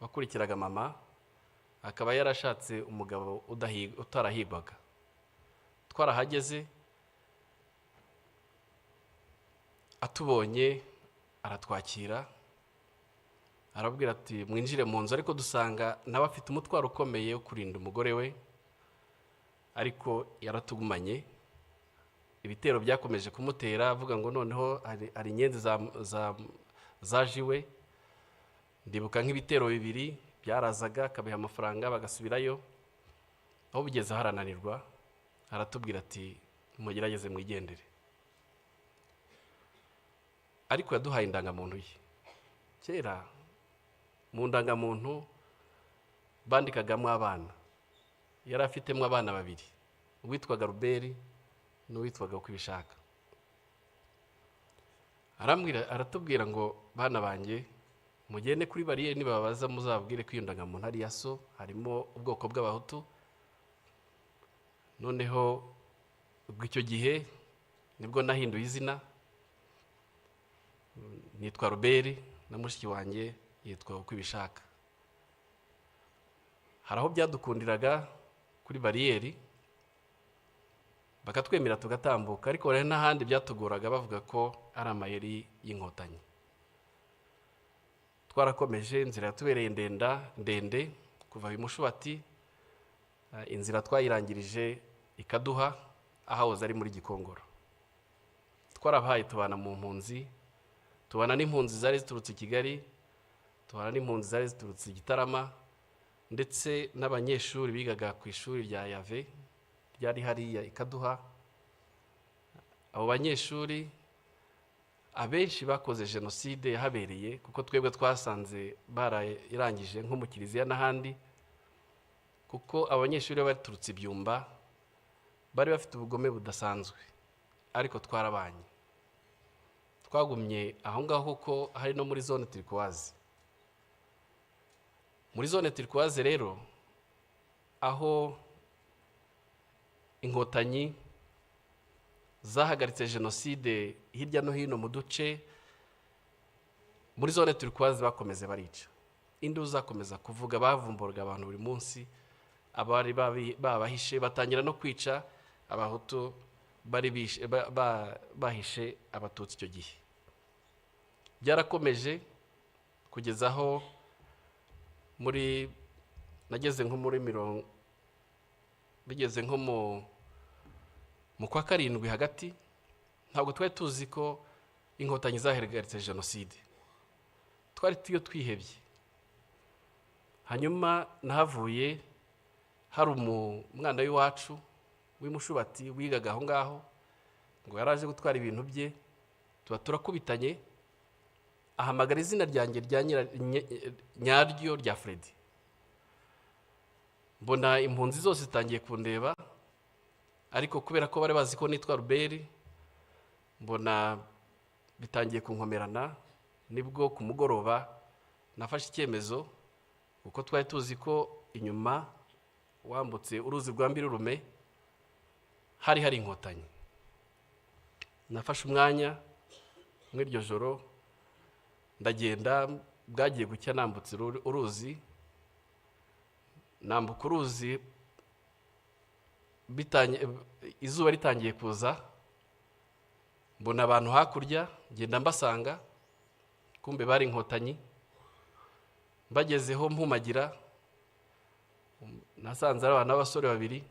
wakurikiraga mama, akaba yarashatse umugabo utarahigwaga. Twarahageze, atubonye aratwakira, arabwira ati mwinjire mu nzu, ariko dusanga nawe afite umutwaro ukomeye wo kurinda umugore we, ariko yaratugumanye. ibitero byakomeje kumutera avuga ngo noneho hari inyenzi zajiwe. Ndibuka nk'ibitero bibiri byarazaga akabiha amafaranga bagasubirayo, aho bigeze harananirwa aratubwira ati mugerageze mwigendere. Ariko yaduhaye indangamuntu ye. Kera mu ndangamuntu bandikagamo abana, yari afitemo abana babiri, uwitwaga Ruberi n'uwitwaga uko ibishaka. Aratubwira ngo bana banjye mugende kuri bariyeri, nibabaza muzabwire ko iyo ndangamuntu ari ya so, harimo ubwoko bw'abahutu. Noneho ubwo icyo gihe nibwo nahinduye izina, nitwa Ruberi na mushiki wanjye yitwa uko ibishaka. Hari aho byadukundiraga kuri bariyeri bakatwemera tugatambuka, ariko hari n'ahandi byatugoraga bavuga ko ari amayeri y'inkotanyi. Twarakomeje, inzira yatubereye ndende kuva Bimushubati, inzira twayirangirije ikaduha ahahoze ari muri Gikongoro. Twarabahaye tubana mu mpunzi, tubana n'impunzi zari ziturutse i Kigali, tubana n'impunzi zari ziturutse i Gitarama, ndetse n'abanyeshuri bigaga ku ishuri rya Yave ryari hariya ikaduha. Abo banyeshuri abenshi bakoze jenoside yahabereye, kuko twebwe twasanze barayirangije nko mu kiliziya n'ahandi, kuko abanyeshuri baturutse ibyumba bari bafite ubugome budasanzwe, ariko twarabanye. Twagumye aho ngaho kuko hari no muri zone turquoise. Muri zone turquoise rero, aho inkotanyi zahagaritse jenoside hirya no hino mu duce, muri zone turquoise bakomeze barica. Induru zakomeza kuvuga, bavumburaga abantu buri munsi, abari babahishe, batangira no kwica abahutu bari bahishe abatutsi. Icyo gihe byarakomeje kugeza aho nageze nko muri bigeze nko mu kwa karindwi hagati. Ntabwo twari tuzi ko inkotanyi zahagaritse jenoside, twari twihebye. Hanyuma nahavuye hari umwana w'iwacu w'Imushubati wigaga aho ngaho, ngo yaraje gutwara ibintu bye, turakubitanye, ahamagara izina ryanjye nyaryo rya Freddy. Mbona impunzi zose zitangiye kundeba, ariko kubera ko bari bazi ko nitwa Ruberi, mbona bitangiye kunkomerana. Nibwo ku mugoroba nafashe icyemezo, kuko twari tuzi ko inyuma wambutse uruzi rwa Mbirurume hari inkotanyi. Nafashe umwanya muri iryo joro ndagenda, bwagiye gucya nambutse uruzi. Nambuka uruzi izuba ritangiye kuza, mbona abantu hakurya, ngenda mbasanga, kumbe bari inkotanyi. Mbagezeho mpumagira, nasanze ari abana b'abasore babiri,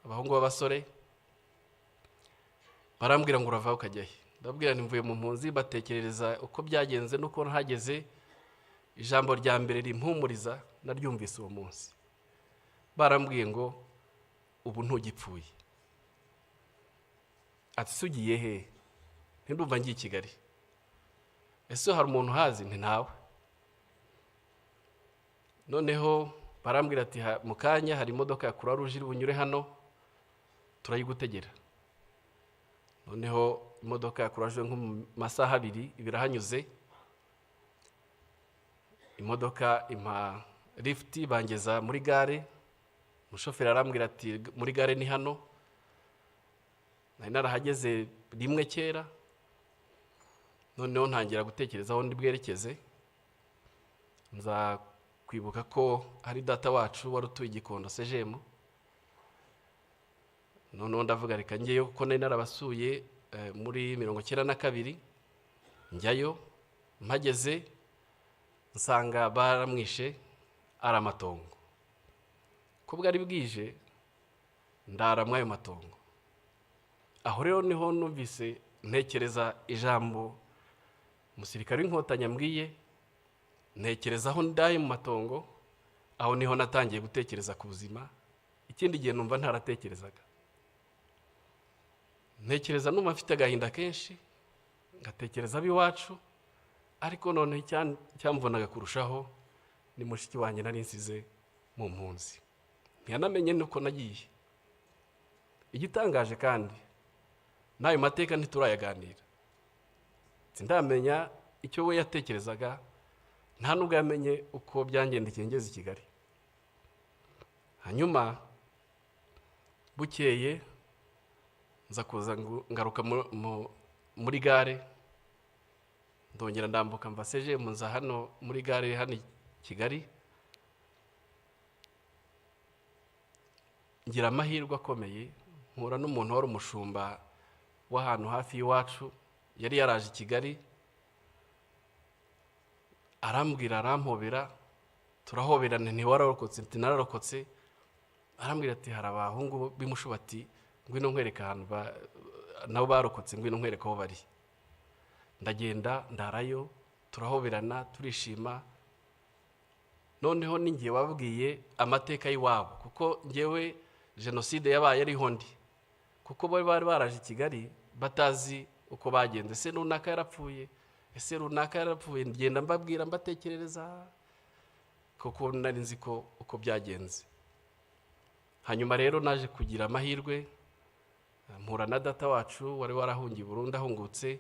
abahungu b'abasore. Barambwira ngo urava ukajya he? Ndabwira nti mvuye mu mpunzi. Batekerereza uko byagenze nuko nahageze. Ijambo rya mbere rimpumuriza naryumvise uwo munsi. Barambwiye ngo ubu ntugipfuye. Ati sugiye he? Ndumva ngiye i Kigali. Ese hari umuntu hazi? Nti ntawe. Noneho barambwira ati mu kanya hari imodoka ya Croix Rouge iri bunyure hano, turayigutegera. Noneho imodoka ya Croix Rouge nko mu masaha abiri ibirahanyuze. Imodoka impa lift bangeza muri gare. Umushoferi arambwira ati muri gare ni hano. Nari narahageze rimwe kera. Noneho ntangira gutekereza aho ndi bwerekeze. Nza kwibuka ko hari data wacu wari utuye Gikondo Sejemu. Noneho ndavuga reka ngeyo, kuko nari narabasuye muri 92 njyayo. Mpageze nsanga baramwishe ari amatongo. Ko bwari bwije ndara mwayo matongo. aho rero niho numvise ntekereza ijambo umusirikare w'inkotanyi ambwiye, ntekereza aho ndaye mu matongo, aho niho natangiye gutekereza ku buzima. Ikindi gihe numva ntaratekerezaga, ntekereza numva mfite agahinda kenshi, ngatekereza ab'iwacu, ariko none cyamvunaga kurushaho ni mushiki wanjye nari nsize mu mpunzi. Ntiyanamenye nuko nagiye. Igitangaje kandi n'ayo mateka ntiturayaganira, sindamenya icyo we yatekerezaga, nta nubwo yamenye uko byangendekeye ngeze i Kigali. Hanyuma bukeye nza kuza ngaruka muri gare, ndongera ndambuka mva seje munza hano muri gare hano i Kigali. Ngira amahirwe akomeye, mpura n'umuntu wari umushumba w'ahantu hafi y'iwacu, yari yaraje i Kigali, arambwira, arampobera, turahoberana, ntiwararokotse, nti nararokotse. Arambwira ati hari abahungu b'imushubati, ngwino nkwereka ahantu nabo barokotse, ngwino nkwereka aho bari. Ndagenda ndarayo, turahoberana, turishima. Noneho ningiye wabwiye amateka y'iwabo, kuko ngewe jenoside yabaye ariho ndi, kuko bari baraje i Kigali batazi uko bagenze. Ese runaka yarapfuye, ese runaka yarapfuye, ngenda mbabwira, mbatekerereza, kuko nari nzi ko uko byagenze. Hanyuma rero naje kugira amahirwe, mpura na data wacu wari warahungiye Burundi, ahungutse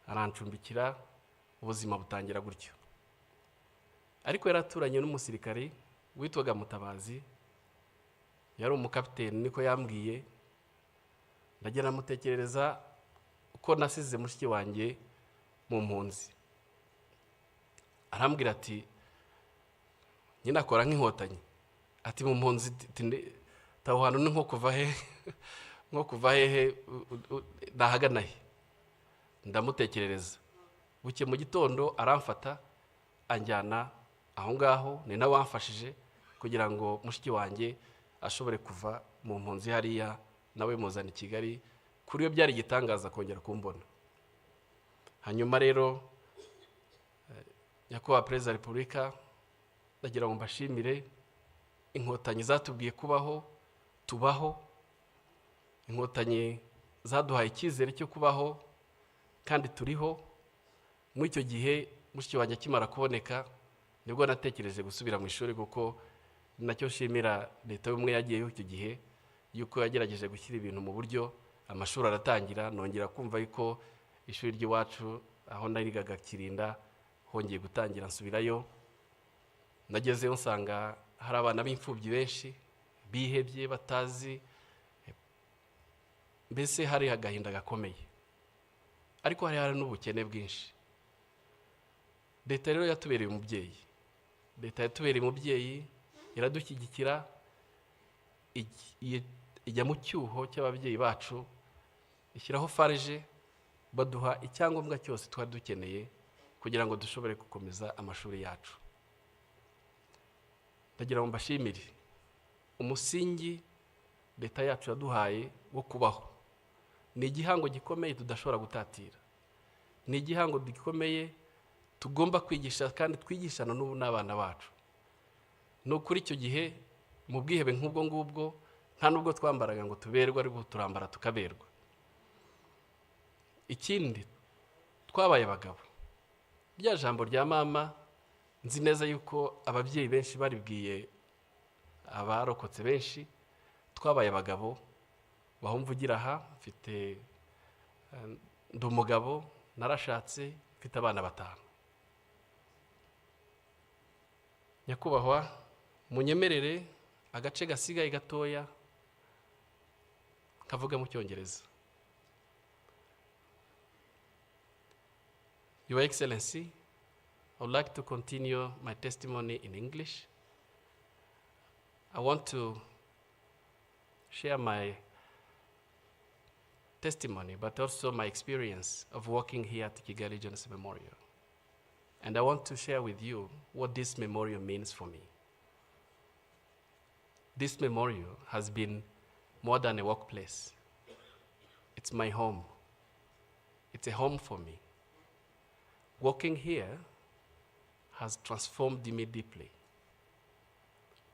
arancumbikira, ubuzima butangira gutyo. Ariko yaraturanye n'umusirikari witwaga Mutabazi, yari umukapiteni, niko yambwiye. Ndagera mutekerereza uko nasize mushiki wanjye mu mpunzi. Arambwira ati nyina akora nk'inkotanyi, ati mu mpunzi taho hantu ni nko kuva hehe nahagana he. Ndamutekerereza. Buke mu gitondo aramfata anjyana aho ngaho, ni nawe wamfashije kugira ngo mushiki wanjye ashobore kuva mu mpunzi hariya, nawe muzana i Kigali. Kuri yo byari igitangaza kongera kumbona. Hanyuma rero nyakubahwa Perezida wa Repubulika, ndagira ngo mbashimire. Inkotanyi zatubwiye kubaho, tubaho. Inkotanyi zaduhaye icyizere cyo kubaho, kandi turiho. Muri icyo gihe mushiki wanjye akimara kuboneka, nibwo natekereje gusubira mu ishuri, kuko nacyo nshimira leta y'ubumwe yagiyeho icyo gihe, yuko yagerageje gushyira ibintu mu buryo. Amashuri aratangira, nongera kumva yuko ishuri ry'iwacu aho narigaga Kirinda hongeye gutangira, nsubirayo. Nagezeyo nsanga hari abana b'imfubyi benshi bihebye, batazi, mbese hari agahinda gakomeye, ariko hari n'ubukene bwinshi. Leta rero yatubereye umubyeyi, leta yatubereye umubyeyi, iradushyigikira, ijya mu cyuho cy'ababyeyi bacu, ishyiraho farije, baduha icyangombwa cyose twari dukeneye kugira ngo dushobore gukomeza amashuri yacu. Ndagira ngo mbashimire umusingi leta yacu yaduhaye wo kubaho. Ni igihango gikomeye tudashobora gutatira, ni igihango gikomeye tugomba kwigisha, kandi twigishana n'ubu n'abana bacu. No kuri icyo gihe mu bwihebe nk'ubwo ngubwo, nta nubwo twambaraga ngo tuberwe, ariko turambara tukaberwa. Ikindi, twabaye abagabo. Rya jambo rya mama, nzi neza yuko ababyeyi benshi baribwiye abarokotse benshi, twabaye abagabo. Bahumvugira aha, mfite ndi umugabo, narashatse, mfite abana 5. Nyakubahwa, munyemerere agace gasigaye gatoya kavuga mu Cyongereza. Your Excellency, I would like to continue my testimony in English. I want to share my testimony, but also my experience of working here at Kigali Genocide Memorial. And I want to share with you what this memorial means for me. This memorial has been more than a workplace. It's It's my home. It's a home for me. Working here has transformed me deeply.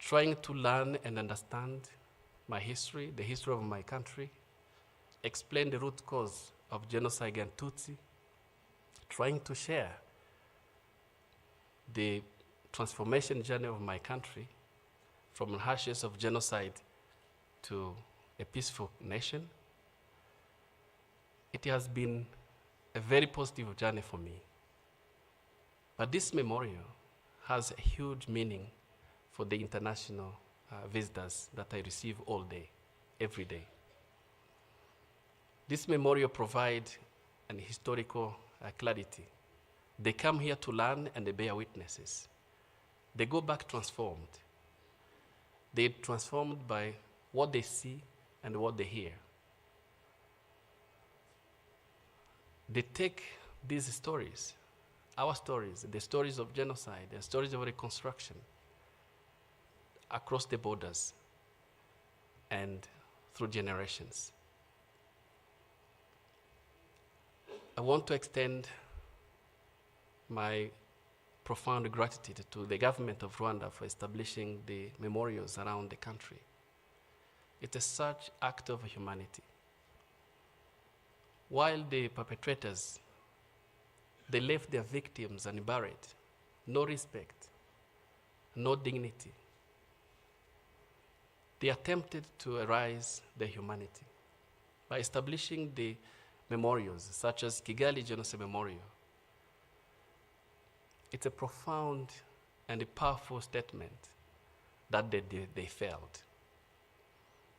Trying to learn and understand my history, the history of my country, explain the root cause of genocide against Tutsi, trying to share the transformation journey of my country from the ashes of genocide to a peaceful nation. It has been a very positive journey for me. But this memorial has a huge meaning for the international visitors that I receive all day, every day. This memorial provides an historical clarity. They come here to learn and they bear witnesses. They go back transformed. They're transformed by what they see and what they hear. They take these stories, our stories, the stories of genocide, the stories of reconstruction, across the borders and through generations. I want to extend my profound gratitude to the government of Rwanda for establishing the memorials around the country. It is such act of humanity. While the perpetrators, they left their victims unburied, no respect, no dignity. They attempted to erase their humanity by establishing the memorials, such as Kigali Genocide Memorial. It's a profound and a powerful statement that they failed.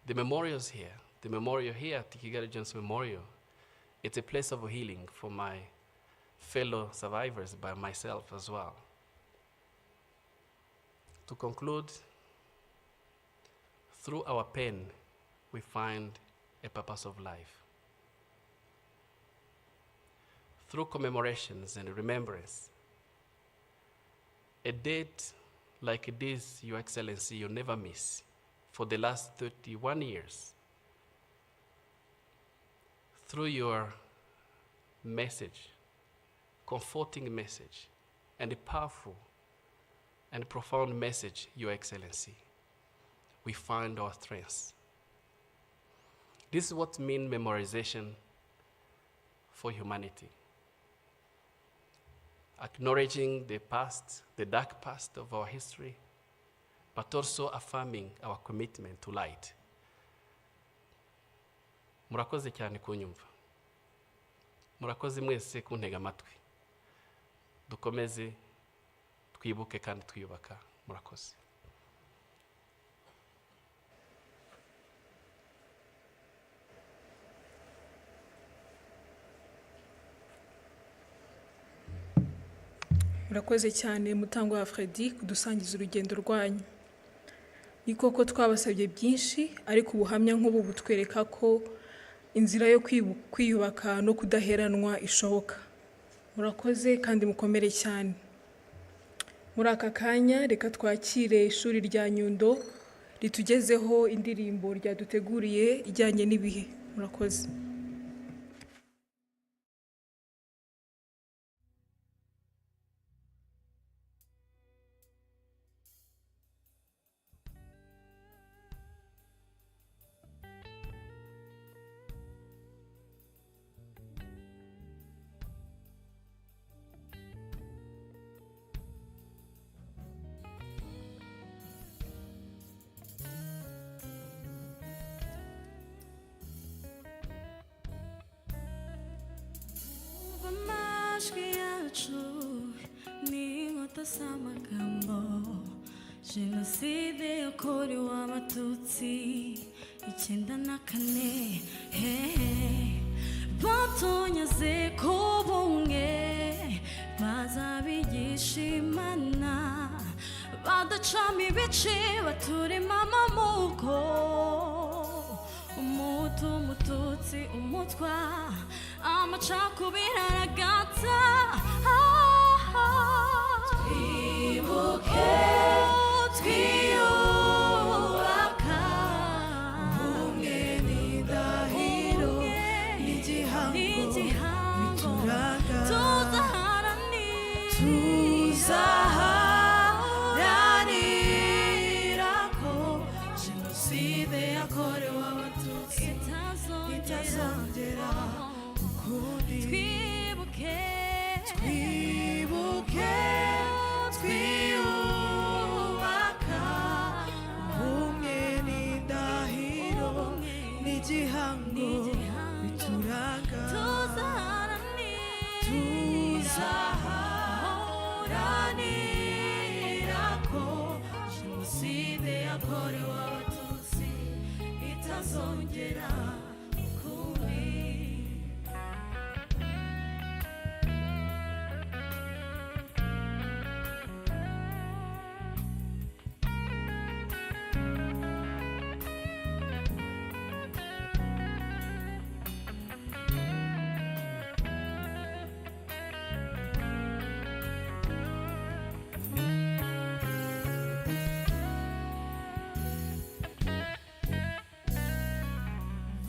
The memorials here, the memorial here at Kigali Genocide Memorial, it's a place of healing for my fellow survivors, by myself as well. To conclude, through our pain, we find a purpose of life. Through commemorations and remembrance, a date like this, Your Excellency, you never miss for the last 31 years. Through your message, comforting message, and a powerful and profound message, Your Excellency, we find our strengths. This is what means memorization for humanity. Acknowledging the past, the dark past of our history, but also affirming our commitment to light. Murakoze cyane kunyumva. Murakoze mwese kuntega amatwi. Dukomeze twibuke kandi twiyubaka. Murakoze. Murakoze cyane Mutangwa wa Freddy kudusangiza urugendo rwanyu. Ni koko twabasabye byinshi, ariko ubuhamya nk'ubu butwereka ko inzira yo kwiyubaka no kudaheranwa ishoboka. Murakoze kandi mukomere cyane. Muri aka kanya reka twakire ishuri rya Nyundo ritugezeho indirimbo ryaduteguriye ijyanye n'ibihe. Murakoze. Jenoside yakorewe Abatutsi 94 batonyaze ko bumwe bazabigisha Imana badacamo ibice baturema amamoko umutu umututsi umutwa amacakubiri aragata twibuke twiyubaka umwe n'indahiro yakorewe abatutsi itazongera ukundi.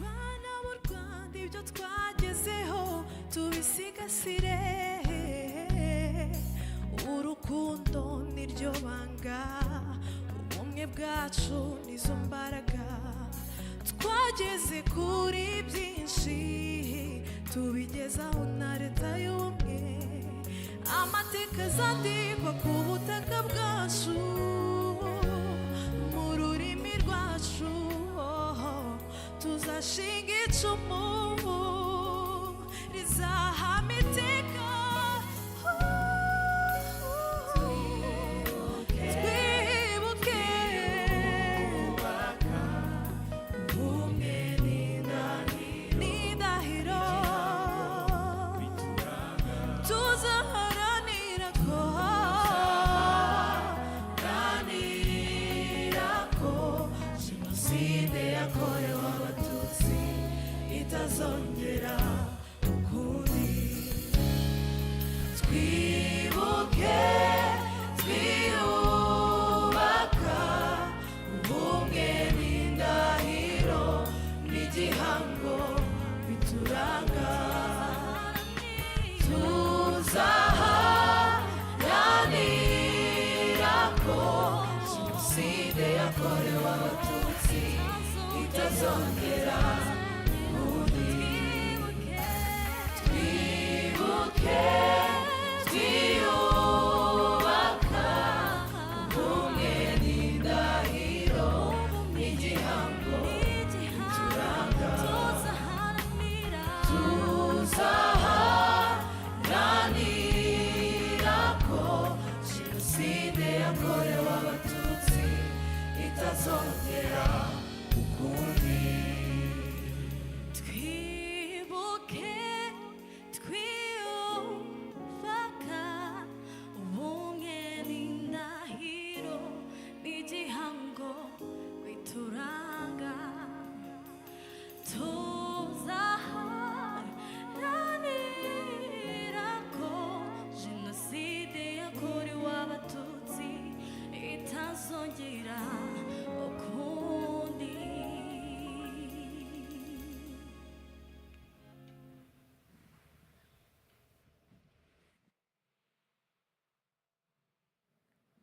Bana b'u Rwanda ibyo twagezeho tubisigasire, urukundo niryo banga, ubumwe bwacu nizo mbaraga, twageze kuri byinshi tubigezaho na leta y'ubumwe, amateka azandikwa ku butaka bwacu mu rurimi rwacu, tuzashinga icumu rizahama iteka. Twibuke ubumwe n'indahiro, tuzaharanira ko jenoside yakorewe abatutsi itazongera ukundi. Twibuke twiyubaka ubumwe n'indahiro n'igihango bituranga, tuzaharanira ko jenoside yakorewe abatutsi itazongera ukundi. Twibuke twiyubaka ubumwe n'indahiro n'igihango bituranga, tuzaharanira ko jenoside yakorewe abatutsi itazongera ukundi. Twibuke twiyubaka ubumwe n'indahiro n'igihango bituranga, tuzaharanira ko jenoside yakorewe abatutsi itazongera ukundi.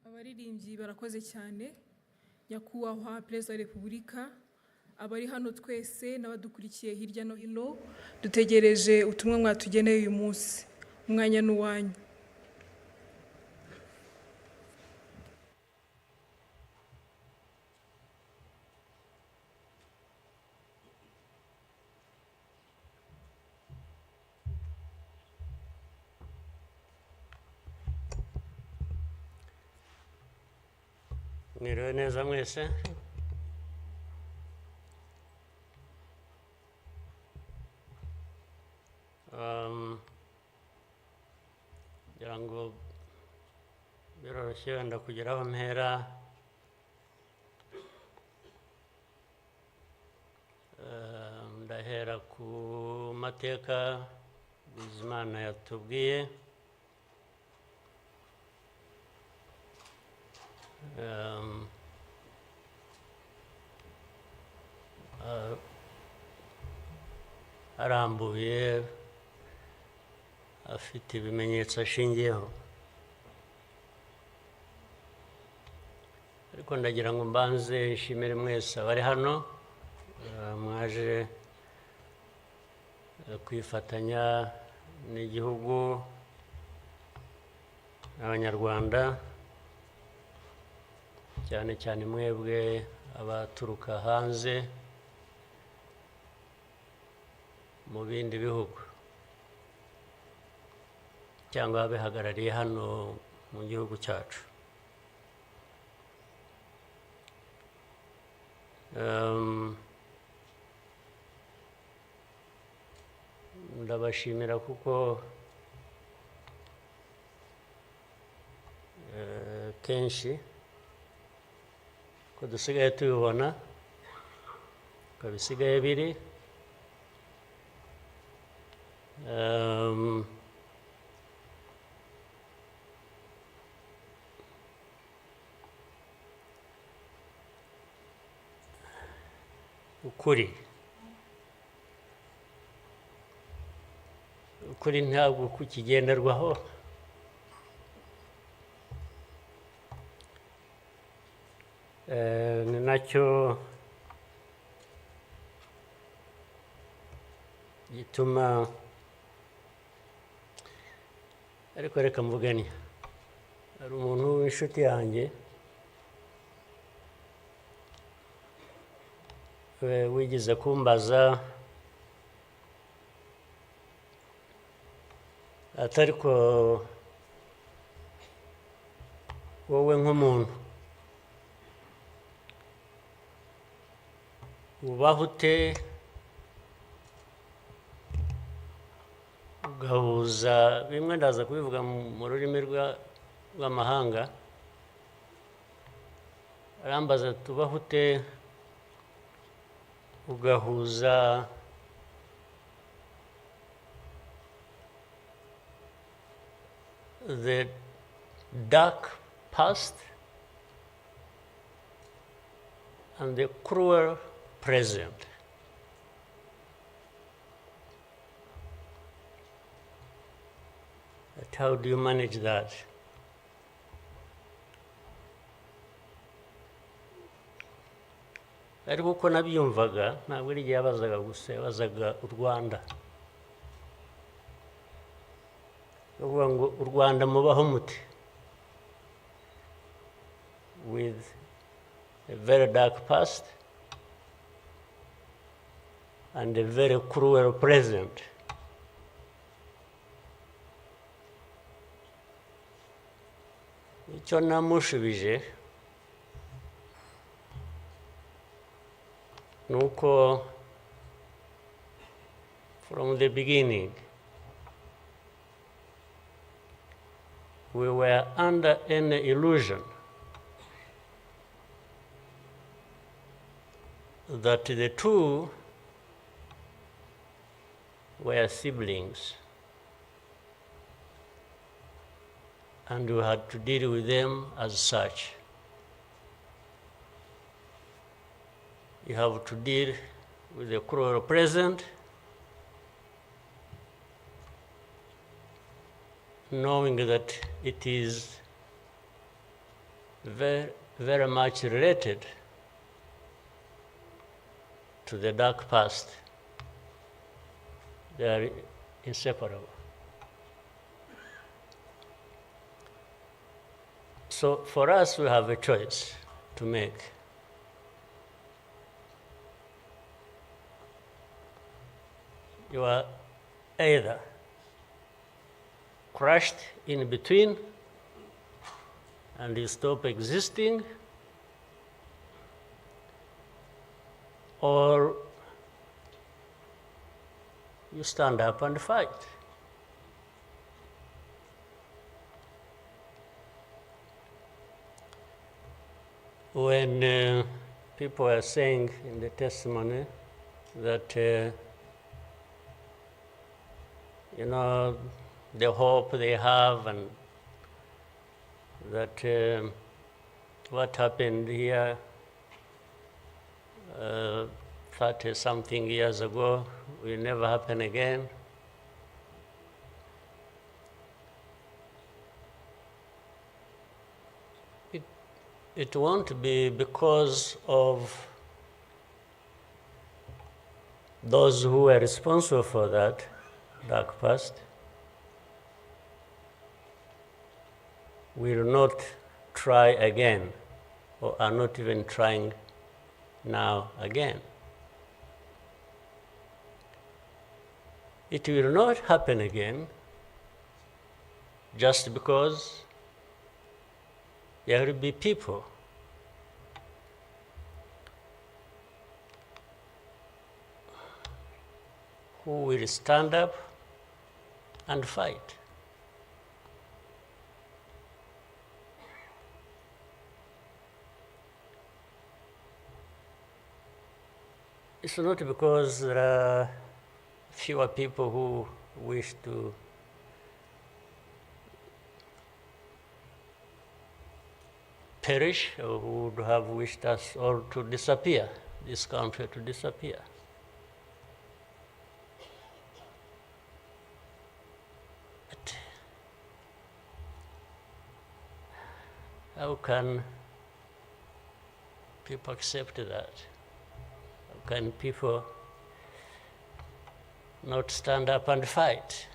Abaririmbyi barakoze cyane. Nyakubahwa Perezida wa Repubulika, abari hano twese n'abadukurikiye hirya no hino, dutegereje ubutumwa mwatugeneye uyu munsi. Umwanya ni uwanyu. Mwiriwe neza mwese. Ngira ngo biroroshye wenda kugira aho mpera. Ndahera ku mateka Bizimana yatubwiye. Arambuye, afite ibimenyetso ashingiyeho, ariko ndagira ngo mbanze nshimire mwese abari hano mwaje kwifatanya n'igihugu n'abanyarwanda, cyane cyane mwebwe abaturuka hanze mu bindi bihugu cyangwa abihagarariye hano mu gihugu cyacu. ndabashimira kuko kenshi ko dusigaye tubibona ko bisigaye biri ukuri ntabwo kukigenderwaho ni nacyo gituma ariko reka mvugane hari umuntu w'inshuti yanjye wigeze kumbaza atari ko wowe nk'umuntu ubaho ute ugahuza bimwe ndaza kubivuga mu rurimi rw'amahanga arambaza tubaho ute ugahuza the dark past and the cruel present. But how do you manage that? ariko uko nabyumvaga ntabwo ari igihe yabazaga gusa yabazaga u Rwanda uvuga ngo u Rwanda mubaho muti with a very dark past and a very cruel present. Icyo namushubije nuko from the beginning we were under an illusion that the two were siblings and we had to deal with them as such. You have to deal with the cruel present, knowing that it is very, very much related to the dark past. They are inseparable. So for us, we have a choice to make. You are either crushed in between and you stop existing, or you stand up and fight. When people are saying in the testimony that you know, the hope they have and that what happened here 30-something years ago will never happen again. It won't be because of those who were responsible for that dark past. Will not try again, or are not even trying now again. It will not happen again just because there will be people who will stand up and fight. It's not because there are fewer people who wish to perish or who would have wished us all to disappear, this country to disappear. But how can people accept that? How can people not stand up and fight?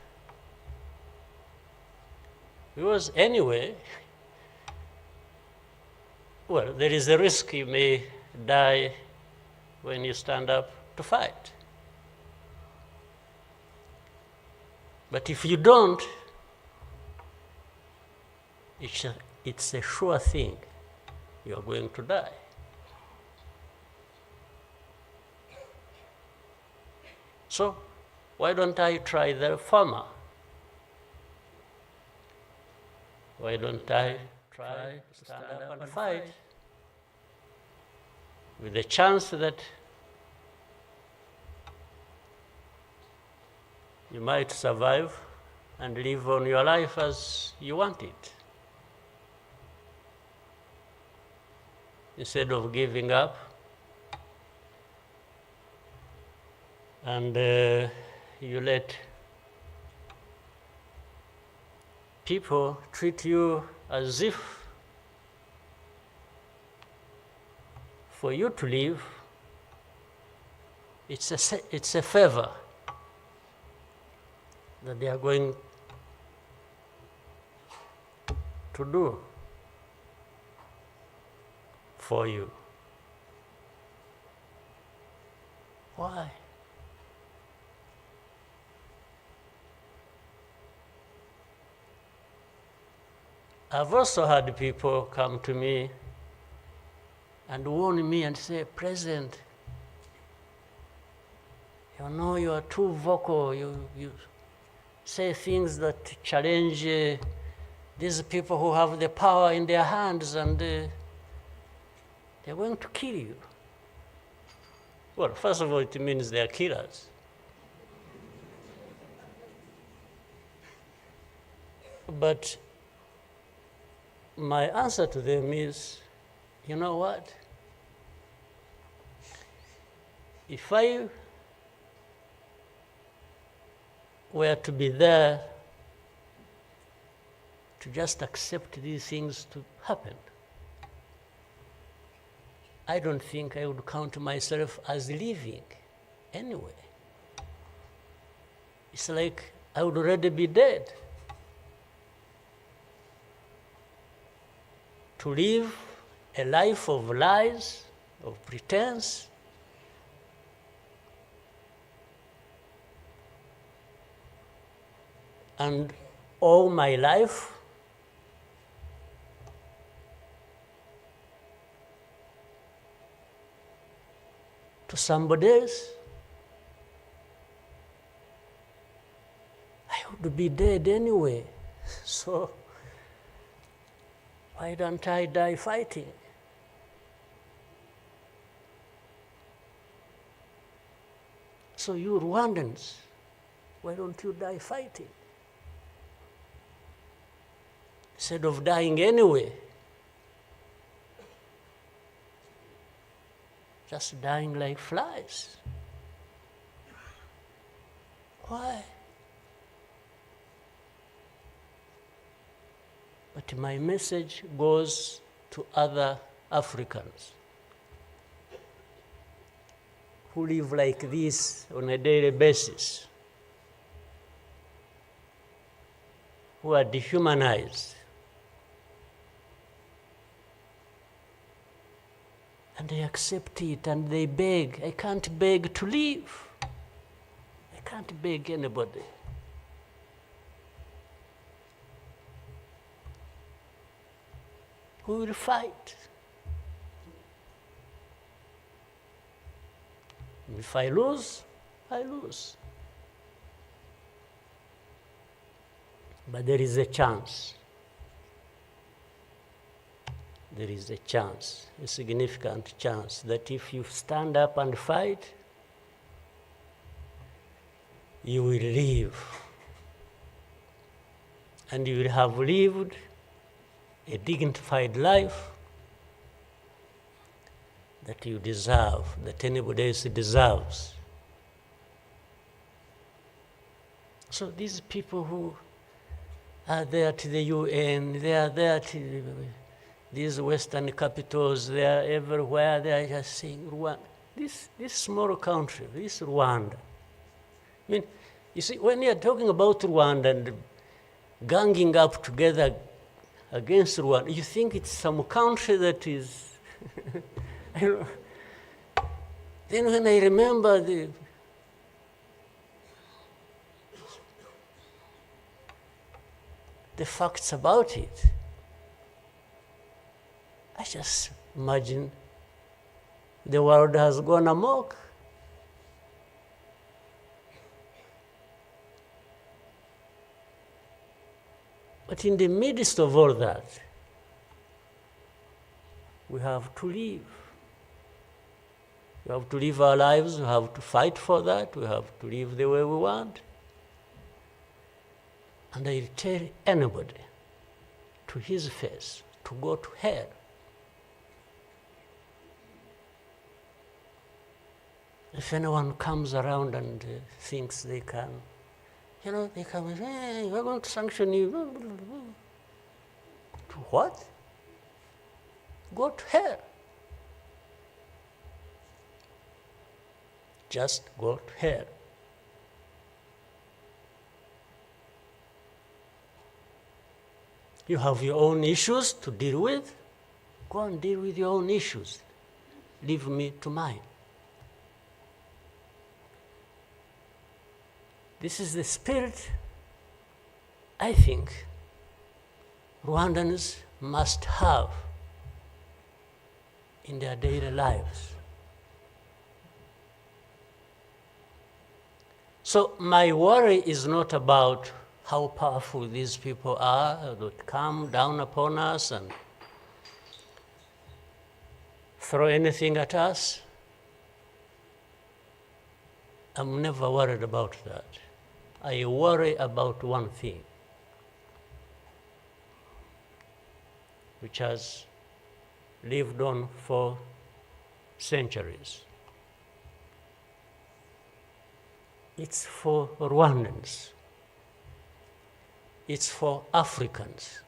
Because anyway, well, there is a risk you may die when you stand up to fight. But if you don't, it's a sure thing you are going to die. So why don't I try the former? Why don't I try to stand up and fight with the chance that you might survive and live on your life as you want it, instead of giving up and you let people treat you as if for you to live, it's a favor that they are going to do for you. Why? I've also had people come to me and warn me and say, President, you know you are too vocal, you say things that challenge these people who have the power in their hands and they're going to kill you. Well, first of all, it means they're killers. But my answer to them is, you know what? If I were to be there to just accept these things to happen, I don't think I would count myself as living anyway. It's like I would already be dead. To live a life of lies, of pretense, and all my life to somebody else, I would be dead anyway. So why don't I die fighting? So you Rwandans, why don't you die fighting? Instead of dying anyway, just dying like flies. Why? But my message goes to other Africans who live like this on a daily basis, who are dehumanized. And they accept it and they beg. I can't beg to live. I can't beg anybody. Who will fight? If I lose, I lose. But there is a chance. There is a chance, a significant chance, that if you stand up and fight, you will live. And you will have lived a dignified life that you deserve, that anybody else deserves. So these people who are there to the UN, they are there to these Western capitals, they are everywhere, they are just saying, Rwanda, this small country, this Rwanda. I mean, you see, when you are talking about Rwanda and ganging up together against Rwanda, you think it's some country that is, you know. Then when I remember the facts about it, I just imagine the world has gone amok. But in the midst of all that, we have to live. We have to live our lives, we have to fight for that, we have to live the way we want. And I tell anybody to his face to go to hell. If anyone comes around and thinks they can, you know, they come and say, hey, we're going to sanction you. To what? Go to hell. Just go to hell. You have your own issues to deal with. Go and deal with your own issues. Leave me to mine. This is the spirit, I think, Rwandans must have in their daily lives. So my worry is not about how powerful these people are that come down upon us and throw anything at us. I'm never worried about that. I worry about one thing, which has lived on for centuries. It's for Rwandans. It's for Africans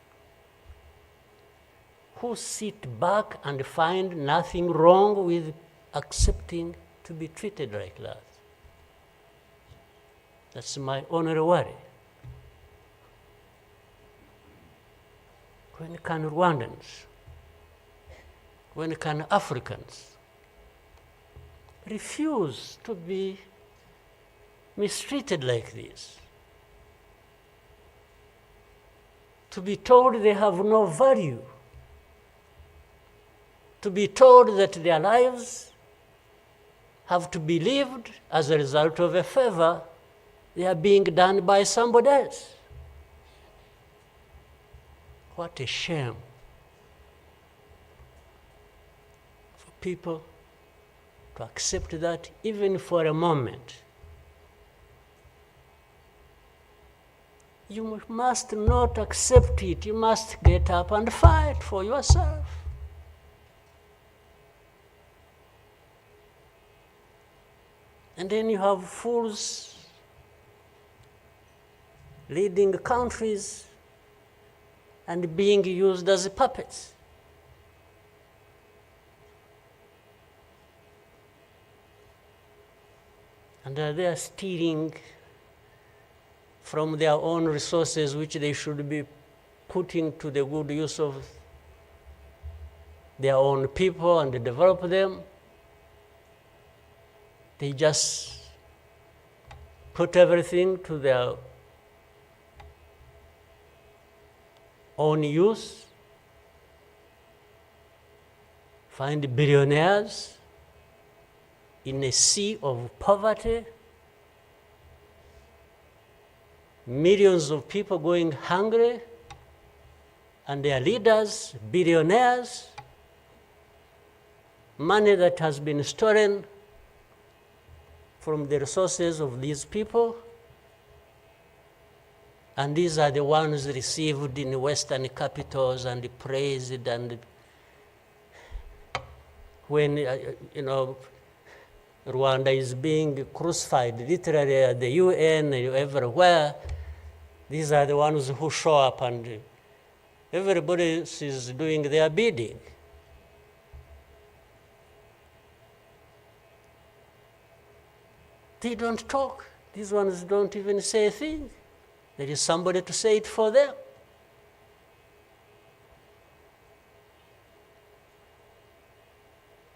who sit back and find nothing wrong with accepting to be treated like that. That's my only worry. When can Rwandans, when can Africans refuse to be mistreated like this? To be told they have no value, to be told that their lives have to be lived as a result of a favor they are being done by somebody else. What a shame for people to accept that even for a moment. You must not accept it. You must get up and fight for yourself. And then you have fools leading countries and being used as puppets. And they are stealing from their own resources, which they should be putting to the good use of their own people and develop them. They just put everything to their own use, find billionaires in a sea of poverty, millions of people going hungry, and their leaders, billionaires, money that has been stolen from the resources of these people, and these are the ones received in Western capitals and praised, and when, Rwanda is being crucified, literally at the UN, everywhere, these are the ones who show up, and everybody is doing their bidding. They don't talk. These ones don't even say a thing. There is somebody to say it for them.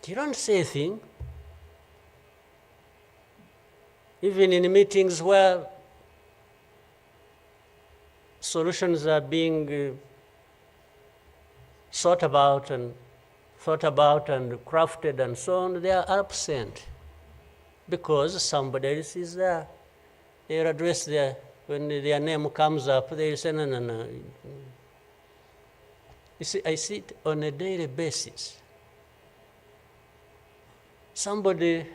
You don't say a thing. Even in meetings where solutions are being thought about and crafted and so on, they are absent because somebody else is there. They'll address when their name comes up, they'll say, no. You see, I see it on a daily basis. Somebody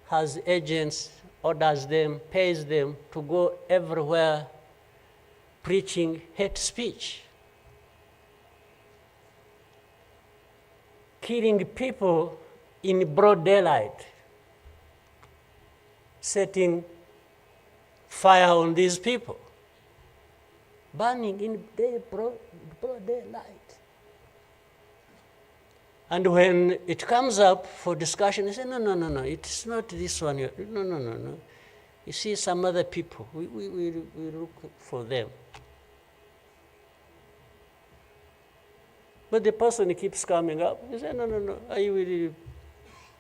has agents, orders them, pays them to go everywhere preaching hate speech, killing people in broad daylight, setting fire on these people, burning in broad daylight. And when it comes up for discussion, they say, no, it's not this one. No. You see some other people, we look for them. But the person keeps coming up. He says, no, I will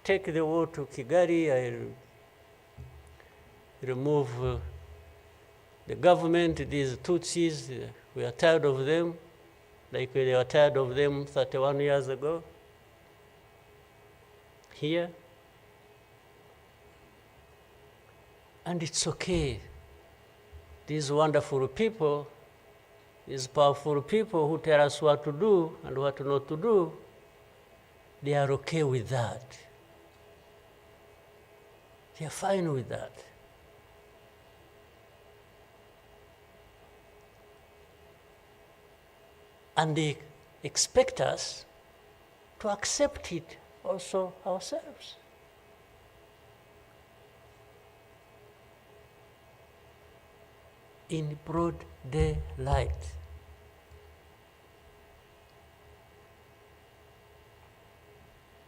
take the war to Kigali, I remove the government, these Tutsis, we are tired of them, like they were tired of them 31 years ago. Here. And it's okay. These wonderful people, these powerful people who tell us what to do and what not to do, they are okay with that. They are fine with that. And they expect us to accept it also ourselves. In broad daylight.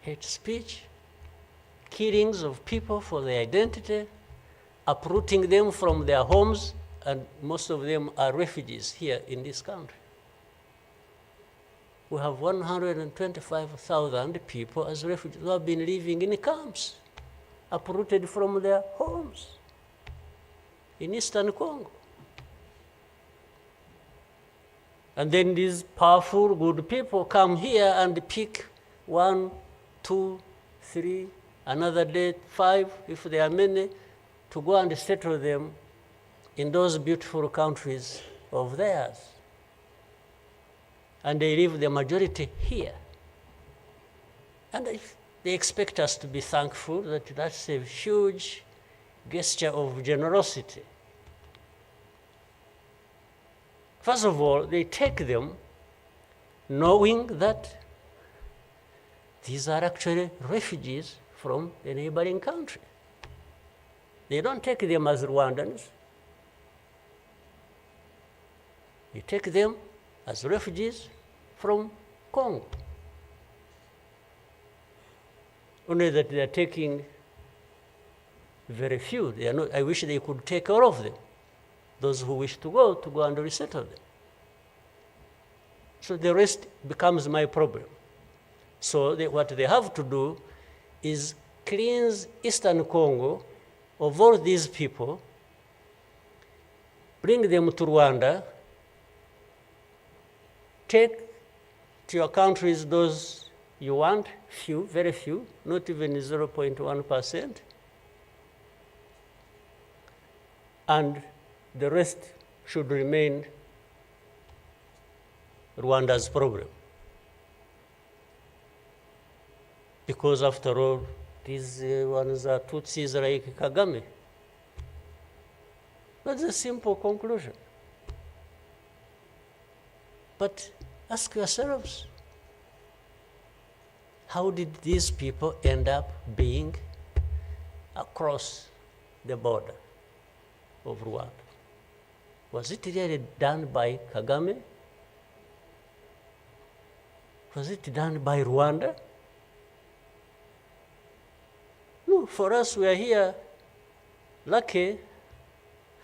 Hate speech, killings of people for their identity, uprooting them from their homes, and most of them are refugees here in this country. We have 125,000 people as refugees who have been living in camps, uprooted from their homes in Eastern Congo. And then these powerful, good people come here and pick 1, 2, 3, another day 5, if there are many, to go and settle them in those beautiful countries of theirs. And they leave the majority here. And they expect us to be thankful that that's a huge gesture of generosity. First of all, they take them knowing that these are actually refugees from a neighboring country. They don't take them as Rwandans. They take them as refugees from Congo. Only that they are taking very few. They are not, I wish they could take all of them. Those who wish to go and resettle them. So the rest becomes my problem. So what they have to do is cleanse Eastern Congo of all these people, bring them to Rwanda, take to your countries those you want, few, very few, not even 0.1%, and the rest should remain Rwanda's problem. Because after all, these ones are Tutsis like Kagame. That's a simple conclusion. But ask yourselves, how did these people end up being across the border of Rwanda? Was it really done by Kagame? Was it done by Rwanda? No, for us, we are here lucky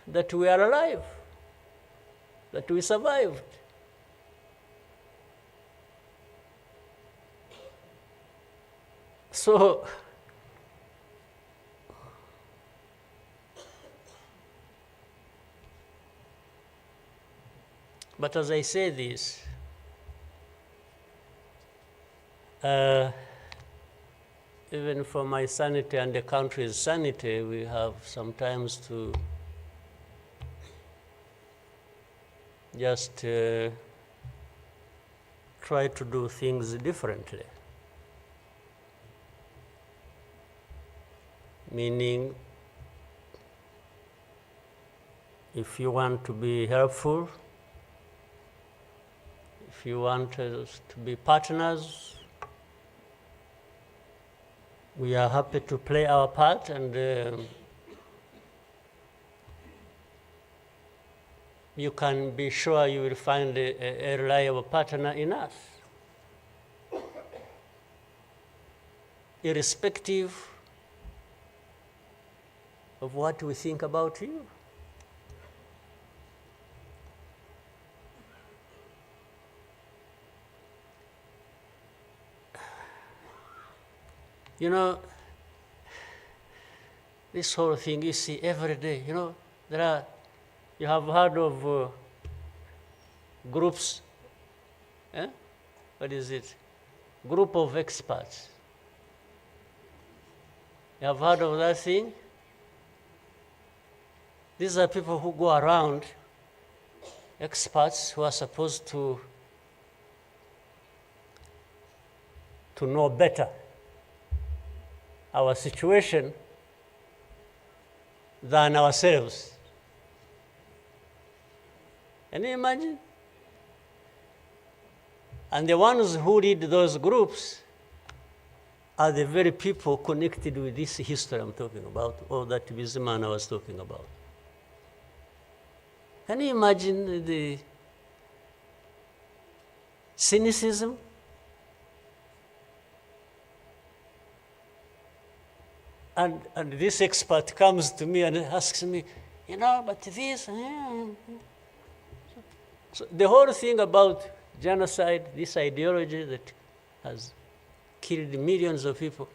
that we are alive, that we survived. So, but as I say this, even for my sanity and the country's sanity, we have sometimes to just try to do things differently. Meaning, if you want to be helpful, if you want us to be partners, we are happy to play our part, and you can be sure you will find a reliable partner in us. Irrespective of what we think about you. You know, this whole thing you see every day, you know, you have heard of groups, what is it? Group of experts. You have heard of that thing? These are people who go around, experts who are supposed to know better our situation than ourselves. Can you imagine? And the ones who lead those groups are the very people connected with this history I'm talking about, or that Bizimana was talking about. Can you imagine the cynicism? And this expert comes to me and asks me, you know, but this. So the whole thing about genocide, this ideology that has killed millions of people,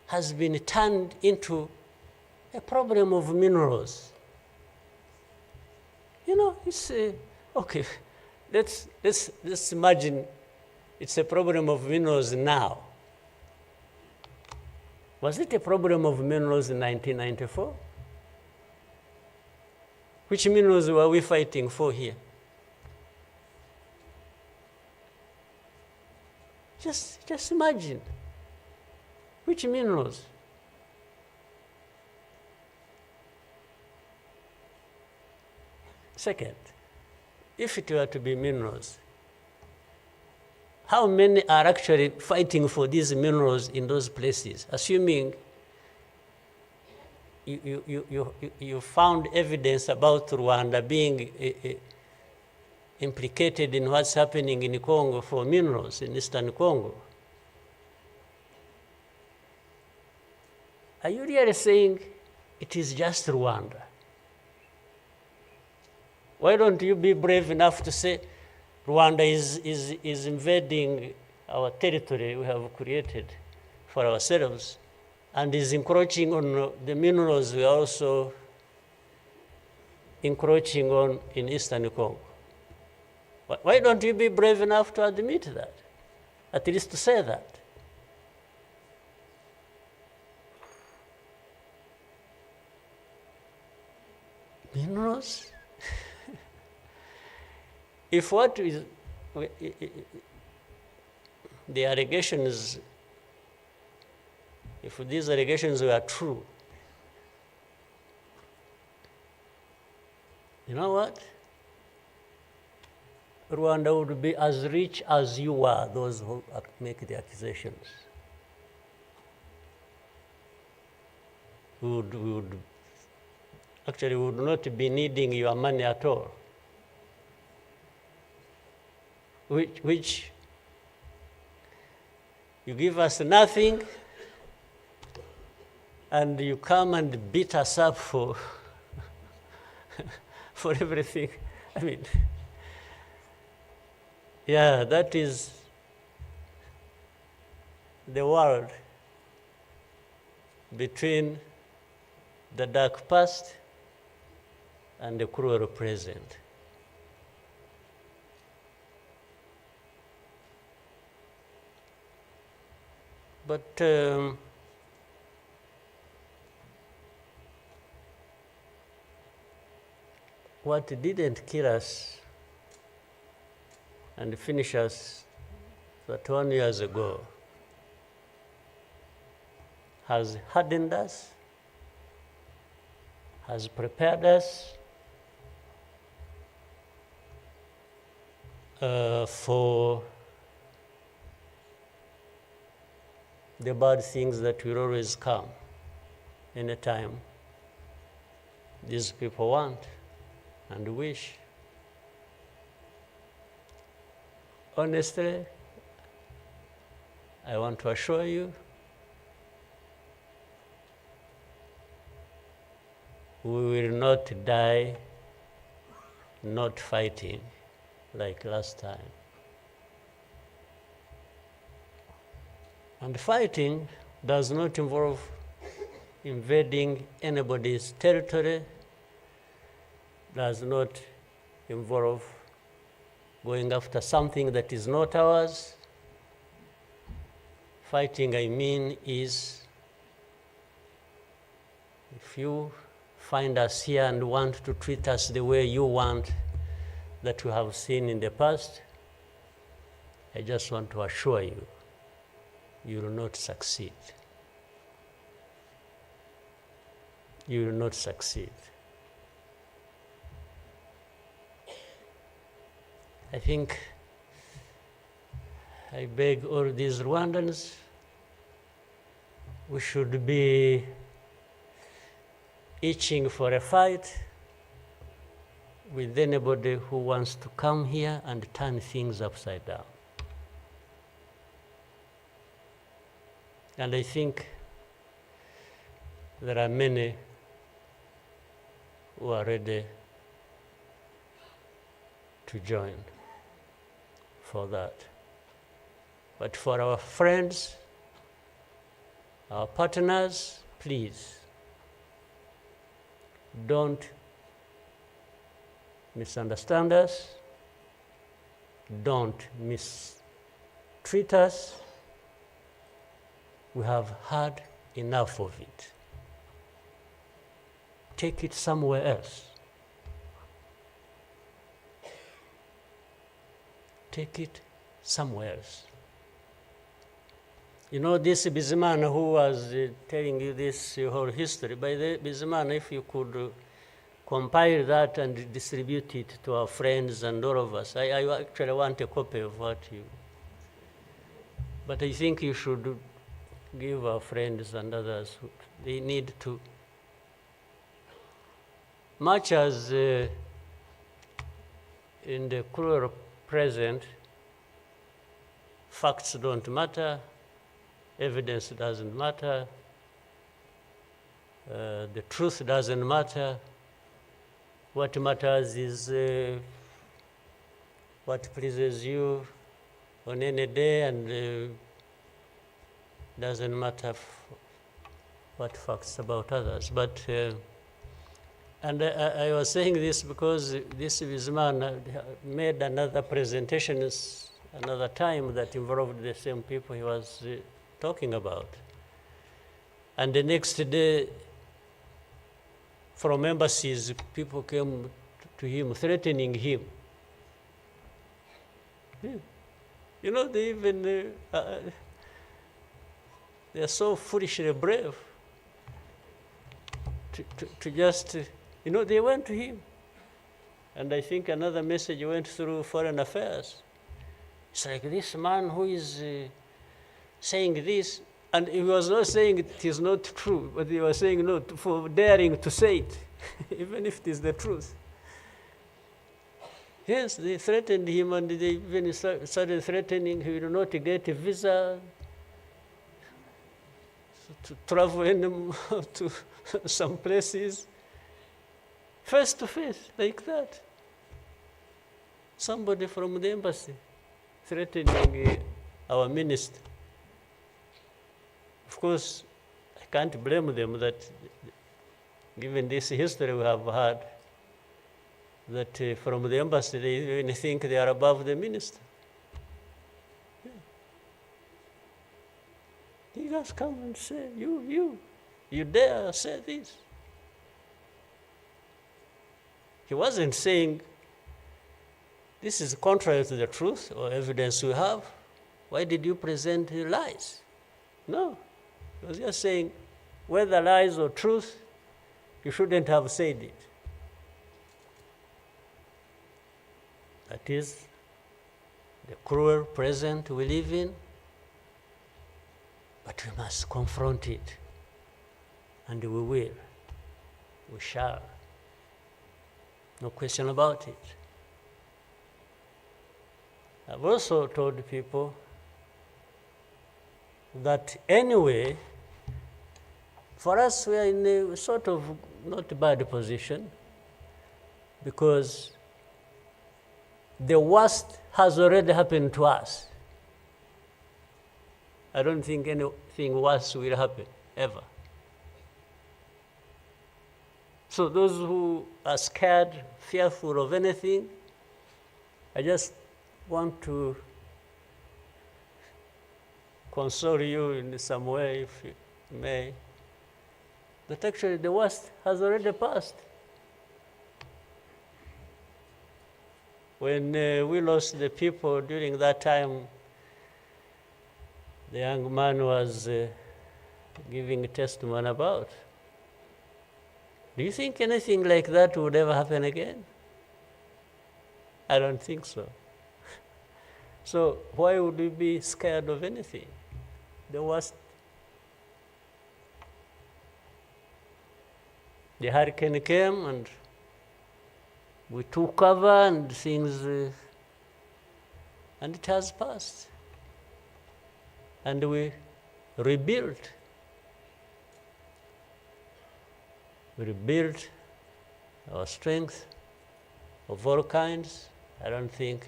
has been turned into a problem of minerals. You know, it's okay. Let's imagine it's a problem of minerals now. Was it a problem of minerals in 1994? Which minerals were we fighting for here? Just imagine. Which minerals? Second, if it were to be minerals, how many are actually fighting for these minerals in those places, assuming you found evidence about Rwanda being implicated in what's happening in Congo for minerals in Eastern Congo? Are you really saying it is just Rwanda? Why don't you be brave enough to say Rwanda is invading our territory we have created for ourselves and is encroaching on the minerals we are also encroaching on in Eastern Congo? Why don't you be brave enough to admit that? At least to say that. minerals. If what is the allegations, if these allegations were true, you know what? Rwanda would be as rich as you are, those who make the accusations. We would not be needing your money at all. Which you give us nothing, and you come and beat us up for for everything. I mean, yeah, that is the world between the dark past and the cruel present. But what didn't kill us and finish us 21 years ago has hardened us, has prepared us for the bad things that will always come anytime these people want and wish. Honestly, I want to assure you, we will not die not fighting like last time. And fighting does not involve invading anybody's territory, does not involve going after something that is not ours. Fighting, I mean, is if you find us here and want to treat us the way you want that we have seen in the past, I just want to assure you, you will not succeed. You will not succeed. I think I beg all these Rwandans, we should be itching for a fight with anybody who wants to come here and turn things upside down. And I think there are many who are ready to join for that. But for our friends, our partners, please don't misunderstand us, don't mistreat us. We have had enough of it. Take it somewhere else. Take it somewhere else. You know, this Bizimana who was telling you this whole history, by the Bizimana, if you could compile that and distribute it to our friends and all of us. I actually want a copy of what you... But I think you should give our friends and others, they need to... Much as in the cruel present, facts don't matter, evidence doesn't matter, the truth doesn't matter. What matters is what pleases you on any day, and doesn't matter what facts about others. But and I was saying this because this man made another presentation another time that involved the same people he was talking about. And the next day, from embassies, people came to him, threatening him. Yeah. You know, they even, they are so foolishly brave to just, you know, they went to him. And I think another message went through Foreign Affairs. It's like this man who is saying this, and he was not saying it is not true, but he was saying no for daring to say it, even if it is the truth. Yes, they threatened him, and they even started threatening he will not get a visa to travel anymore to some places, face to face, like that. Somebody from the embassy threatening our minister. Of course, I can't blame them that, given this history we have had, that from the embassy they even think they are above the minister. Yeah. He just come and say, you dare say this. He wasn't saying, this is contrary to the truth or evidence we have. Why did you present lies? No. He was just saying, whether lies or truth, you shouldn't have said it. That is the cruel present we live in, but we must confront it, and we will. We shall. No question about it. I've also told people that anyway, for us, we are in a sort of not bad position, because the worst has already happened to us. I don't think anything worse will happen, ever. So those who are scared, fearful of anything, I just want to console you in some way, if you may, that actually the worst has already passed. When we lost the people during that time, the young man was giving a testimony about. Do you think anything like that would ever happen again? I don't think so. So why would we be scared of anything? The worst. The hurricane came and we took cover and things, and it has passed. And we rebuilt. We rebuilt our strength of all kinds. I don't think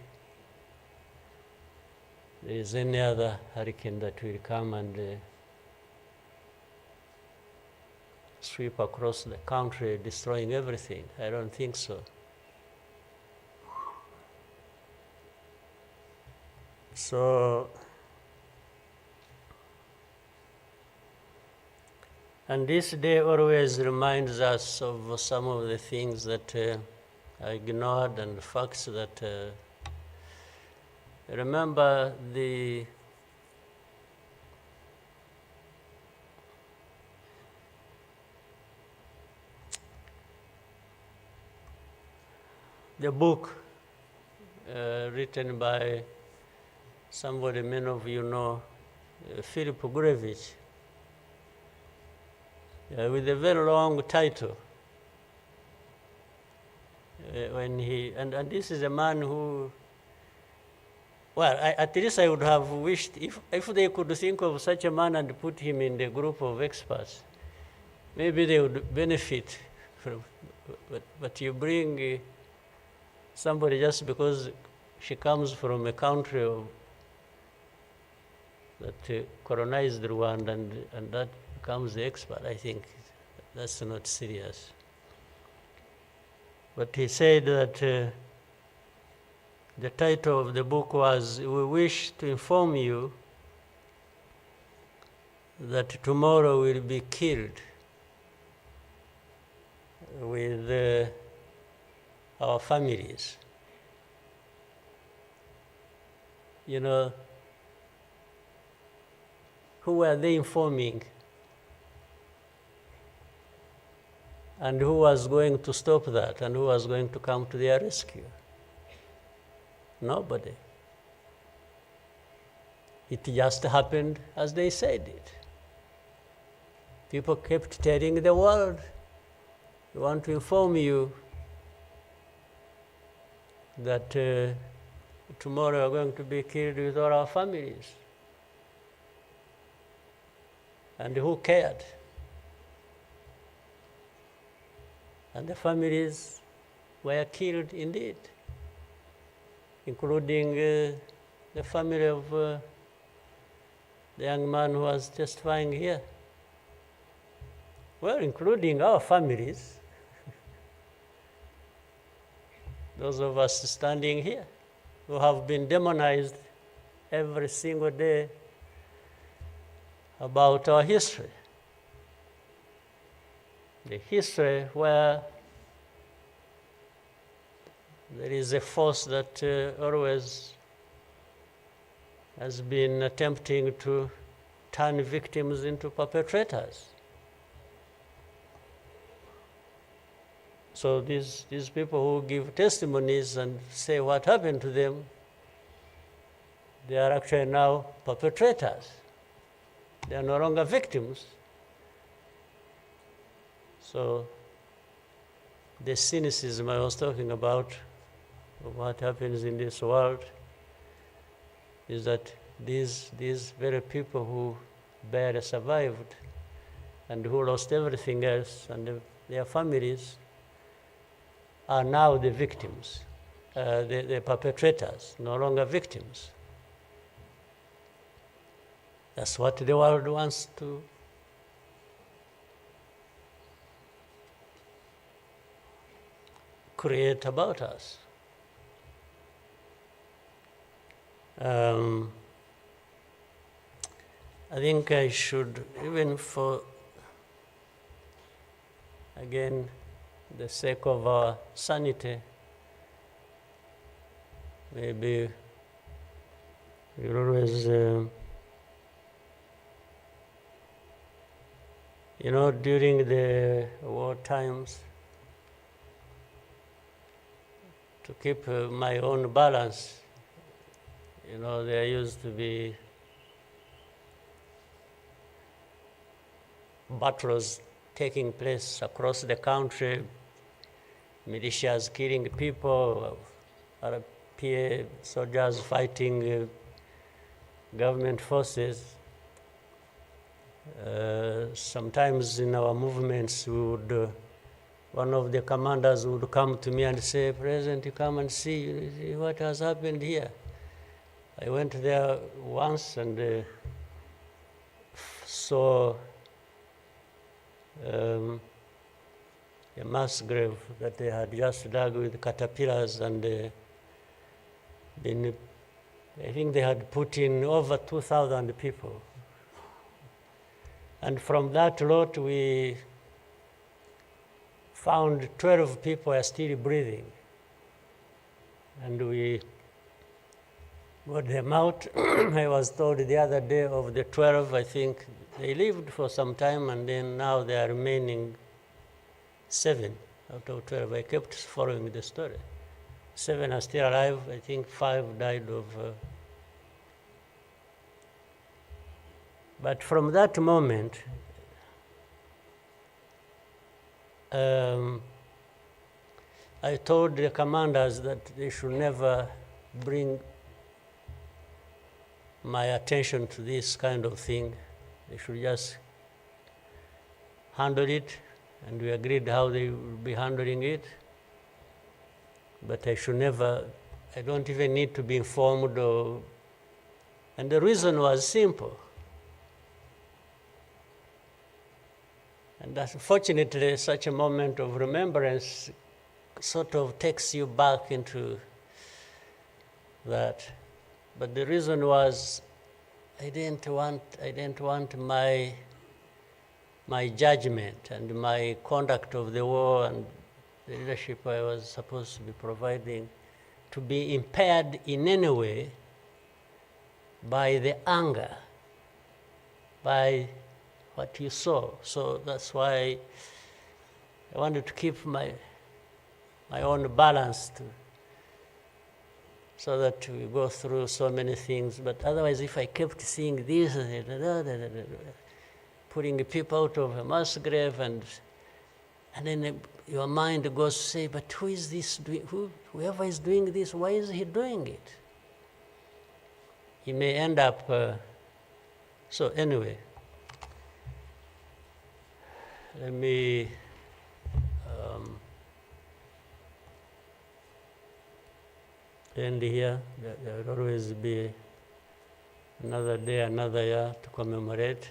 there is any other hurricane that will come and sweep across the country, destroying everything. I don't think so. So, and this day always reminds us of some of the things that I ignored and facts that remember the book written by somebody many of you know, Philip Gurevich, with a very long title. When he and this is a man who, well, at least I would have wished if they could think of such a man and put him in the group of experts, maybe they would benefit from. But you bring somebody just because she comes from a country that colonized Rwanda and that becomes the expert. I think that's not serious. But he said that the title of the book was, "We wish to inform you that tomorrow will be killed with our families. You know, who were they informing? And who was going to stop that? And who was going to come to their rescue? Nobody. It just happened as they said it. People kept telling the world, we want to inform you that tomorrow we are going to be killed with all our families. And who cared? And the families were killed indeed, including the family of the young man who was testifying here. Well, including our families, those of us standing here who have been demonized every single day about our history. The history where there is a force that always has been attempting to turn victims into perpetrators. So these people who give testimonies and say what happened to them, they are actually now perpetrators. They are no longer victims. So the cynicism I was talking about of what happens in this world is that these very people who barely survived and who lost everything else and their families are now the victims, the perpetrators, no longer victims. That's what the world wants to create about us. I think I should, even for, again, the sake of our sanity, maybe we'll always, you know, during the war times, to keep my own balance, you know, there used to be battles taking place across the country, militias killing people, RPA soldiers fighting government forces. Sometimes in our movements, we would, one of the commanders would come to me and say, President, you come and see what has happened here. I went there once and saw a mass grave that they had just dug with caterpillars, and I think they had put in over 2,000 people. And from that lot, we found 12 people are still breathing. And we got them out. I was told the other day of the 12, I think they lived for some time, and then now they are remaining 7 out of 12. I kept following the story. 7 are still alive. I think 5 died of... But from that moment, I told the commanders that they should never bring my attention to this kind of thing. They should just handle it, and we agreed how they would be handling it. But I should never, I don't even need to be informed or, and the reason was simple. And unfortunately, such a moment of remembrance sort of takes you back into that. But the reason was I didn't want my my judgment and my conduct of the war and the leadership I was supposed to be providing to be impaired in any way by the anger, by what you saw. So that's why I wanted to keep my own balance so that we go through so many things. But otherwise, if I kept seeing this, putting people out of a mass grave, and then your mind goes to say, but who is this doing? Whoever is doing this, why is he doing it? He may end up. So anyway, let me end here. There will always be another day, another year to commemorate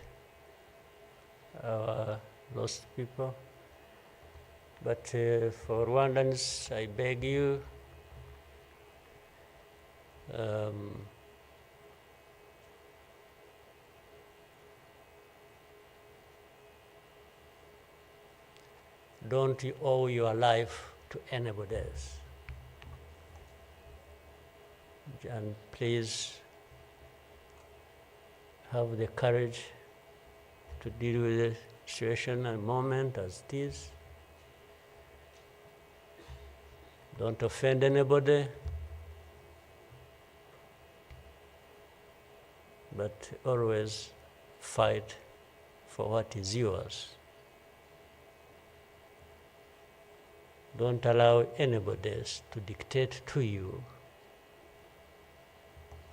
our lost people. But for Rwandans, I beg you, don't owe your life to anybody else. And please have the courage to deal with the situation and moment as it is. Don't offend anybody, but always fight for what is yours. Don't allow anybody else to dictate to you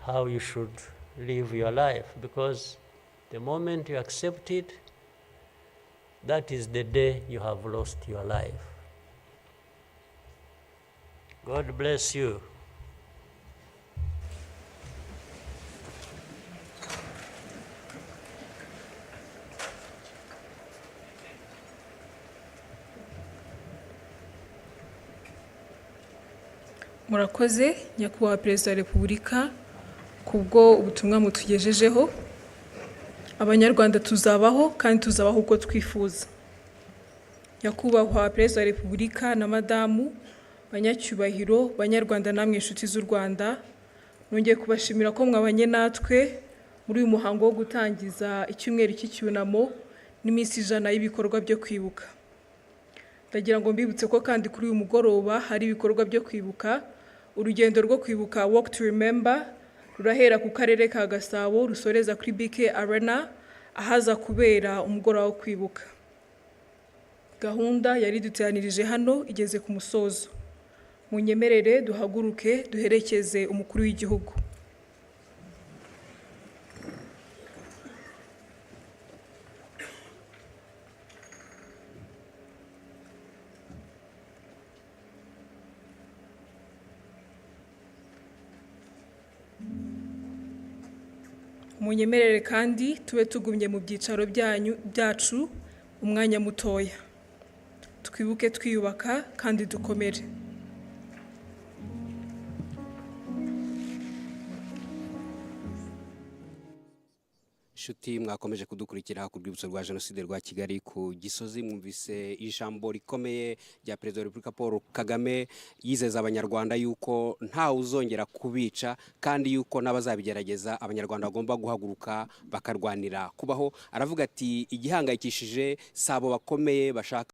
how you should live your life, because the moment you accept it, that is the day you have lost your life. God bless you. Murakoze nyakubahwa Perezida wa Repubulika kubwo ubutumwa mutugejejeho. Abanyarwanda tuzabaho kandi tuzabaho uko twifuza. Nyakubahwa Perezida wa Repubulika na Madamu, banyacyubahiro, banyarwanda namwe inshuti z'u Rwanda, nongeye kubashimira ko mwabanye natwe muri uyu muhango wo gutangiza icyumweru cy'icyunamo n'iminsi 100 y'ibikorwa byo kwibuka. Ndagira ngo mbibutse ko kandi kuri uyu mugoroba hari ibikorwa byo kwibuka. Urugendo rwo kwibuka Walk to Remember rurahera ku karere ka Gasabo rusoreza kuri BK Arena ahaza kubera umugoroba wo kwibuka. Gahunda yari duteranirije hano igeze ku musozo. Munyemerere duhaguruke duherekeze umukuru w'igihugu. Munyemerere kandi tube tugumye mu byicaro byacu umwanya mutoya. Twibuke twiyubaka kandi dukomere. Shuti mwakomeje kudukurikira ku Rwibutso rwa Jenoside rwa Kigali ku Gisozi. Mwumvise ijambo rikomeye rya Perezida wa Repubulika Paul Kagame yizeza abanyarwanda yuko nta uzongera kubica kandi yuko n'abazabigerageza abanyarwanda bagomba guhaguruka bakarwanira kubaho. Aravuga ati igihangayikishije sabo bakomeye bashaka